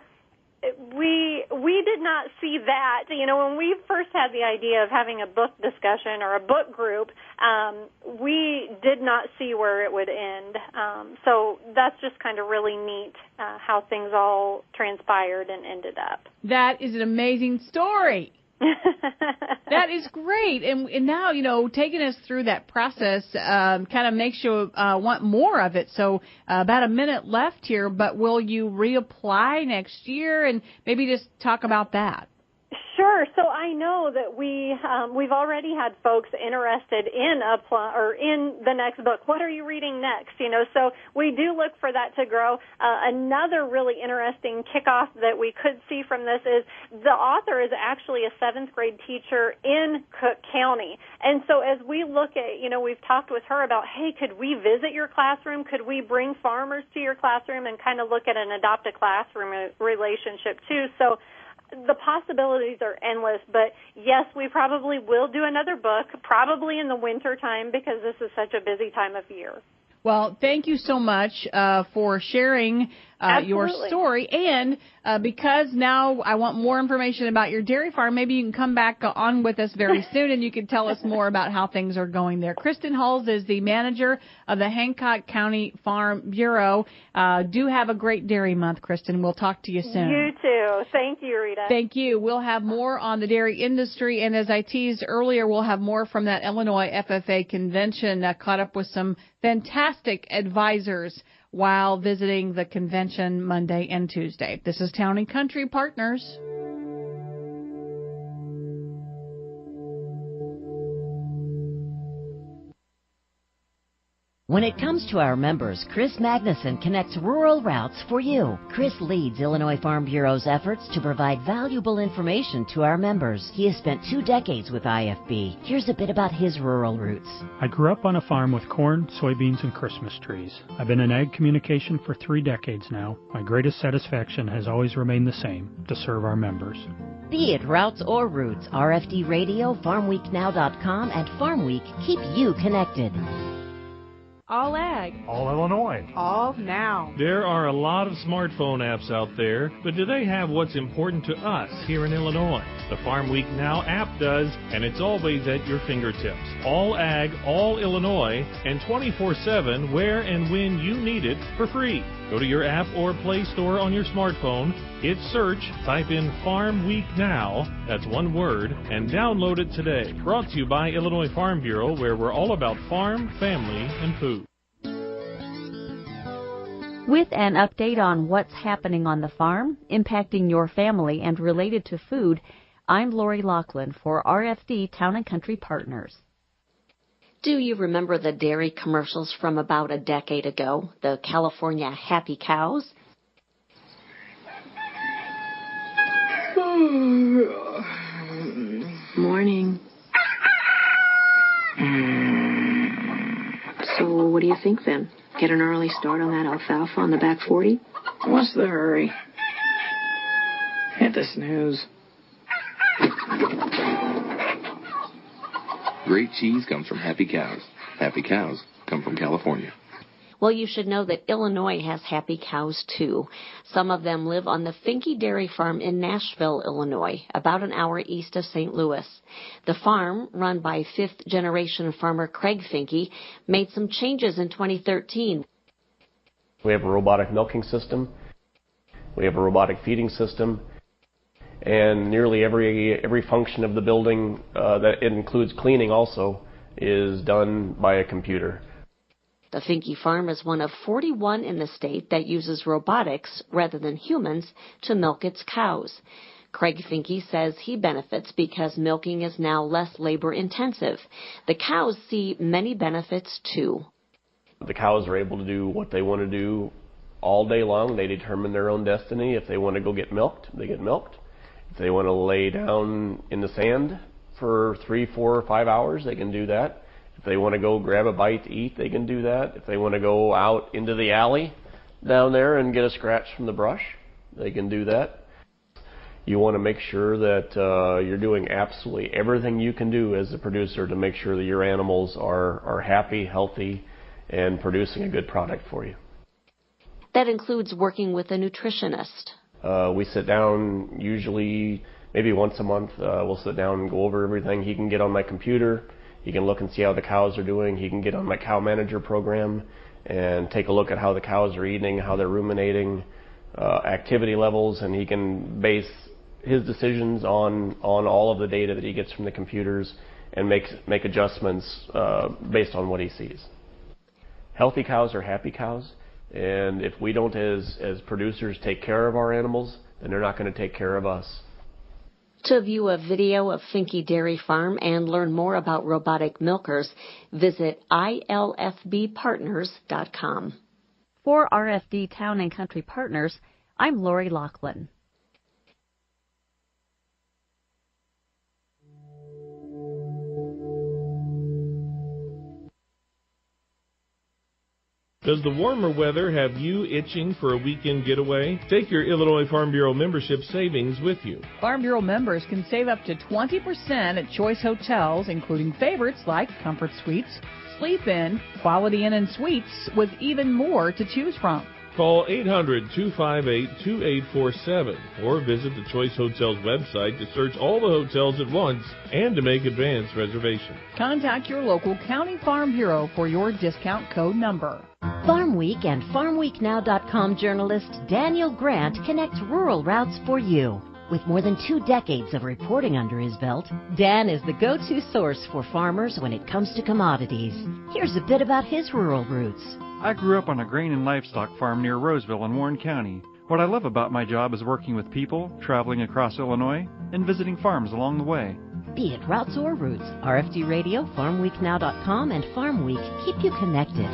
we did not see that. When we first had the idea of having a book discussion or a book group, we did not see where it would end. So that's just kind of really neat how things all transpired and ended up. That is an amazing story. That is great. And now, taking us through that process kind of makes you want more of it. So about a minute left here, but will you reapply next year? And maybe just talk about that. Sure. So I know that we've already had folks interested in in the next book. What are you reading next? So we do look for that to grow. Another really interesting kickoff that we could see from this is the author is actually a 7th grade teacher in Cook County. And so as we look at, we've talked with her about, hey, could we visit your classroom? Could we bring farmers to your classroom and kind of look at an adopt-a-classroom relationship too? So the possibilities are endless, but yes, we probably will do another book, probably in the winter time, because this is such a busy time of year. Well, thank you so much for sharing your story. And because now I want more information about your dairy farm, maybe you can come back on with us very soon and you can tell us more about how things are going there. Kristen Hulls is the manager of the Hancock County Farm Bureau. Do have a great dairy month, Kristen. We'll talk to you soon. You too. Thank you, Rita. Thank you. We'll have more on the dairy industry. And as I teased earlier, we'll have more from that Illinois FFA convention. Caught up with some fantastic advisors while visiting the convention Monday and Tuesday. This is Town & Country Partners. When it comes to our members, Chris Magnuson connects rural routes for you. Chris leads Illinois Farm Bureau's efforts to provide valuable information to our members. He has spent 2 decades with IFB. Here's a bit about his rural roots. I grew up on a farm with corn, soybeans, and Christmas trees. I've been in ag communication for 3 decades now. My greatest satisfaction has always remained the same, to serve our members. Be it routes or roots, RFD Radio, FarmWeekNow.com, and Farm Week keep you connected. All ag. All Illinois. All now. There are a lot of smartphone apps out there, but do they have what's important to us here in Illinois? The Farm Week Now app does, and it's always at your fingertips. All ag, all Illinois, and 24/7 where and when you need it for free. Go to your app or Play Store on your smartphone, hit search, type in Farm Week Now, that's one word, and download it today. Brought to you by Illinois Farm Bureau, where we're all about farm, family, and food. With an update on what's happening on the farm, impacting your family and related to food, I'm Lori Loughlin for RFD Town and Country Partners. Do you remember the dairy commercials from about a decade ago, the California Happy Cows? Morning. So what do you think then? Get an early start on that alfalfa on the back 40? What's the hurry? Hit the snooze. Great cheese comes from Happy Cows. Happy Cows come from California. Well, you should know that Illinois has happy cows, too. Some of them live on the Finke Dairy Farm in Nashville, Illinois, about an hour east of St. Louis. The farm, run by fifth-generation farmer Craig Finke, made some changes in 2013. We have a robotic milking system. We have a robotic feeding system. And nearly every function of the building, that it includes cleaning also, is done by a computer. The Finke Farm is one of 41 in the state that uses robotics rather than humans to milk its cows. Craig Finke says he benefits because milking is now less labor-intensive. The cows see many benefits, too. The cows are able to do what they want to do all day long. They determine their own destiny. If they want to go get milked, they get milked. If they want to lay down in the sand for 3, 4, or 5 hours, they can do that. If they want to go grab a bite to eat, they can do that. If they want to go out into the alley down there and get a scratch from the brush, they can do that. You want to make sure that you're doing absolutely everything you can do as a producer to make sure that your animals are happy, healthy, and producing a good product for you. That includes working with a nutritionist. We sit down usually maybe once a month. We'll sit down and go over everything. He can get on my computer. He can look and see how the cows are doing. He can get on my Cow Manager program and take a look at how the cows are eating, how they're ruminating, activity levels, and he can base his decisions on all of the data that he gets from the computers and make adjustments based on what he sees. Healthy cows are happy cows, and if we don't, as producers, take care of our animals, then they're not going to take care of us. To view a video of Finke Dairy Farm and learn more about robotic milkers, visit ilfbpartners.com. For RFD Town and Country Partners, I'm Lori Loughlin. Does the warmer weather have you itching for a weekend getaway? Take your Illinois Farm Bureau membership savings with you. Farm Bureau members can save up to 20% at choice hotels, including favorites like Comfort Suites, Sleep Inn, Quality Inn and Suites, with even more to choose from. Call 800-258-2847 or visit the Choice Hotels website to search all the hotels at once and to make advance reservations. Contact your local county Farm Bureau for your discount code number. Farm Week and FarmWeekNow.com journalist Daniel Grant connects rural routes for you. With more than 2 decades of reporting under his belt, Dan is the go-to source for farmers when it comes to commodities. Here's a bit about his rural roots. I grew up on a grain and livestock farm near Roseville in Warren County. What I love about my job is working with people, traveling across Illinois, and visiting farms along the way. Be it routes or roots, RFD Radio, FarmWeekNow.com, and Farm Week keep you connected.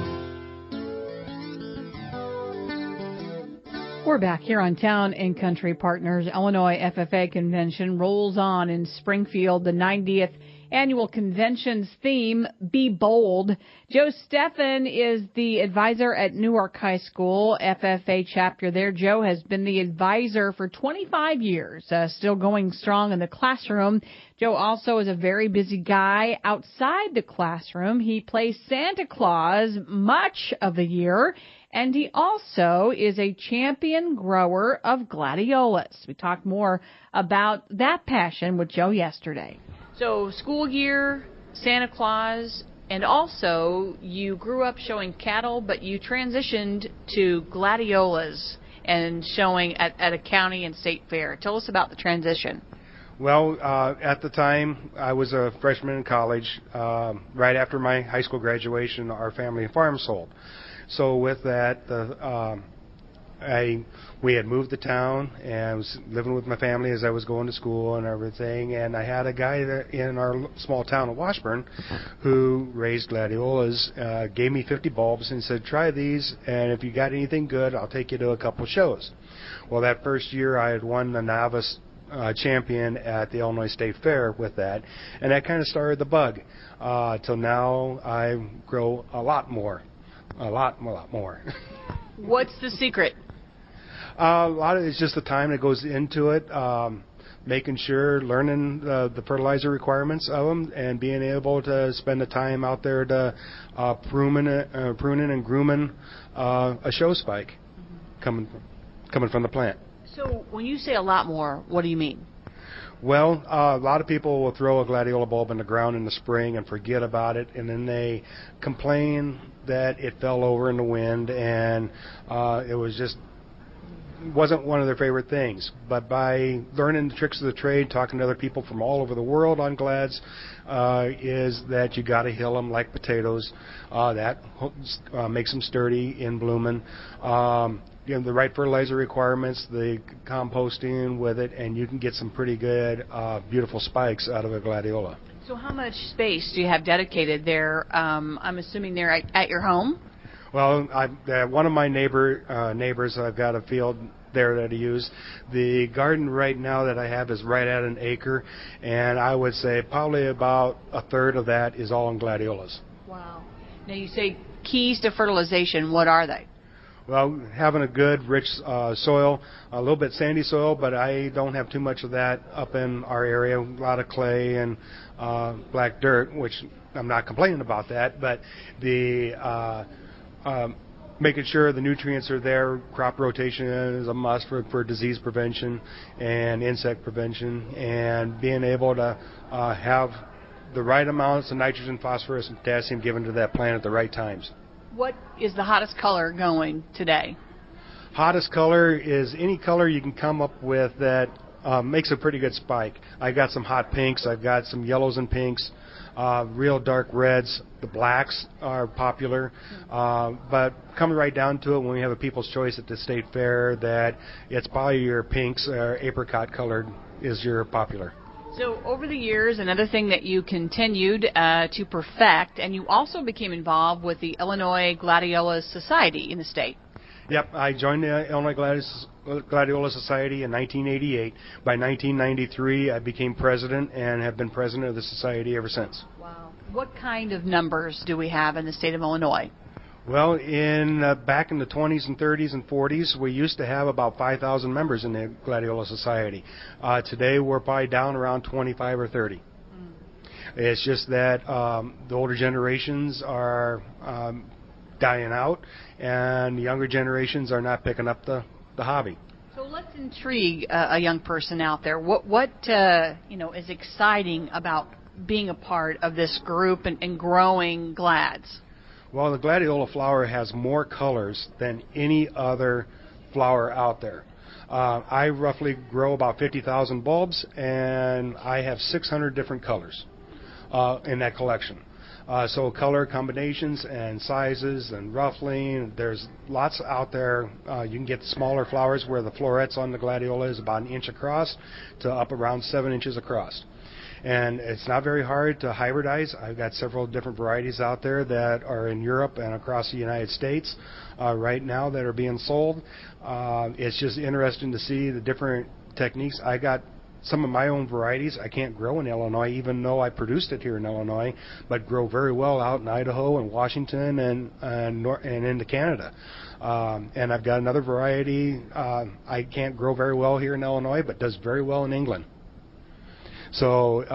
We're back here on Town and Country Partners. Illinois FFA Convention rolls on in Springfield. The 90th annual convention's theme, Be Bold. Joe Steffen is the advisor at Newark High School, FFA chapter there. Joe has been the advisor for 25 years, still going strong in the classroom. Joe also is a very busy guy outside the classroom. He plays Santa Claus much of the year, and he also is a champion grower of gladiolas. We talked more about that passion with Joe yesterday. So school year, Santa Claus, and also you grew up showing cattle, but you transitioned to gladiolas and showing at a county and state fair. Tell us about the transition. Well, at the time, I was a freshman in college. Right after my high school graduation, our family farm sold. So with that, we had moved to town and was living with my family as I was going to school and everything, and I had a guy in our small town of Washburn who raised gladiolas, gave me 50 bulbs and said, try these, and if you got anything good, I'll take you to a couple shows. Well, that first year I had won the novice champion at the Illinois State Fair with that, and that kind of started the bug. Till now I grow a lot more. What's the secret? A lot of it's just the time that goes into it, making sure, learning the fertilizer requirements of them, and being able to spend the time out there to pruning and grooming a show spike coming from the plant. So when you say a lot more, what do you mean? Well, a lot of people will throw a gladiola bulb in the ground in the spring and forget about it, and then they complain that it fell over in the wind and it wasn't one of their favorite things. But by learning the tricks of the trade, talking to other people from all over the world on glads, is that you got to hill them like potatoes. That makes them sturdy in blooming. The right fertilizer requirements, the composting with it, and you can get some pretty good, beautiful spikes out of a gladiola. So how much space do you have dedicated there? I'm assuming they're at your home? Well, one of my neighbors, I've got a field there that I use. The garden right now that I have is right at an acre, and I would say probably about a third of that is all in gladiolas. Wow. Now you say keys to fertilization. What are they? Well, having a good, rich soil, a little bit sandy soil, but I don't have too much of that up in our area. A lot of clay and black dirt, which I'm not complaining about that, but the making sure the nutrients are there. Crop rotation is a must for disease prevention and insect prevention, and being able to have the right amounts of nitrogen, phosphorus, and potassium given to that plant at the right times. What is the hottest color going today? Hottest color is any color you can come up with that makes a pretty good spike. I got some hot pinks, I've got some yellows and pinks, real dark reds. The blacks are popular, but coming right down to it, when we have a People's Choice at the State Fair, that it's probably your pinks or apricot colored is your popular. So over the years, another thing that you continued to perfect, and you also became involved with the Illinois Gladiola Society in the state. Yep, I joined the Illinois Gladiola Society in 1988. By 1993, I became president and have been president of the society ever since. Wow. What kind of numbers do we have in the state of Illinois? Well, back in the 20s and 30s and 40s, we used to have about 5,000 members in the Gladiola Society. Today, we're probably down around 25 or 30. It's just that the older generations are dying out, and the younger generations are not picking up the hobby. So let's intrigue a young person out there. What is exciting about being a part of this group and growing glads? Well, the gladiola flower has more colors than any other flower out there. I roughly grow about 50,000 bulbs, and I have 600 different colors in that collection. So color combinations and sizes and ruffling, there's lots out there. You can get smaller flowers where the florets on the gladiola is about 1 inch across to up around 7 inches across. And it's not very hard to hybridize. I've got several different varieties out there that are in Europe and across the United States right now that are being sold. It's just interesting to see the different techniques. I got some of my own varieties I can't grow in Illinois, even though I produced it here in Illinois, but grow very well out in Idaho and Washington and into Canada. And I've got another variety I can't grow very well here in Illinois, but does very well in England. So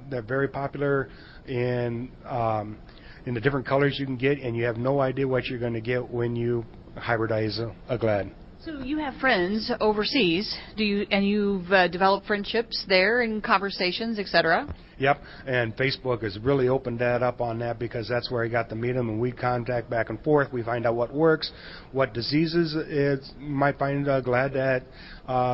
they're very popular in the different colors you can get, and you have no idea what you're going to get when you hybridize a glad. So you have friends overseas, and you've developed friendships there and conversations, etc.? Yep, and Facebook has really opened that up on that because that's where I got to meet them, and we contact back and forth. We find out what works, what diseases is might find glad that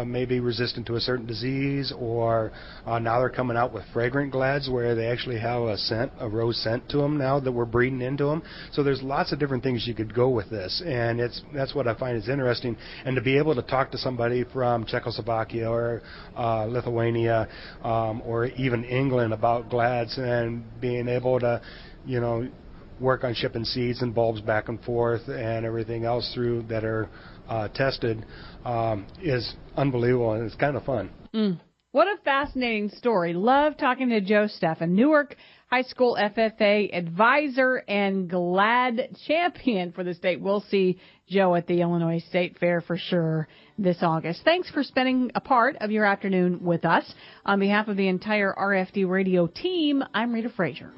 may be resistant to a certain disease, or now they're coming out with fragrant glads where they actually have a rose scent to them now that we're breeding into them. So there's lots of different things you could go with this, and that's what I find is interesting. And to be able to talk to somebody from Czechoslovakia or Lithuania or even England about glads and being able to, work on shipping seeds and bulbs back and forth and everything else through that are tested is unbelievable, and it's kind of fun. What a fascinating story. Love talking to Joe Steffen, Newark High School FFA advisor and GLAD champion for the state. We'll see Joe at the Illinois State Fair for sure this August. Thanks for spending a part of your afternoon with us. On behalf of the entire RFD Radio team, I'm Rita Frazier.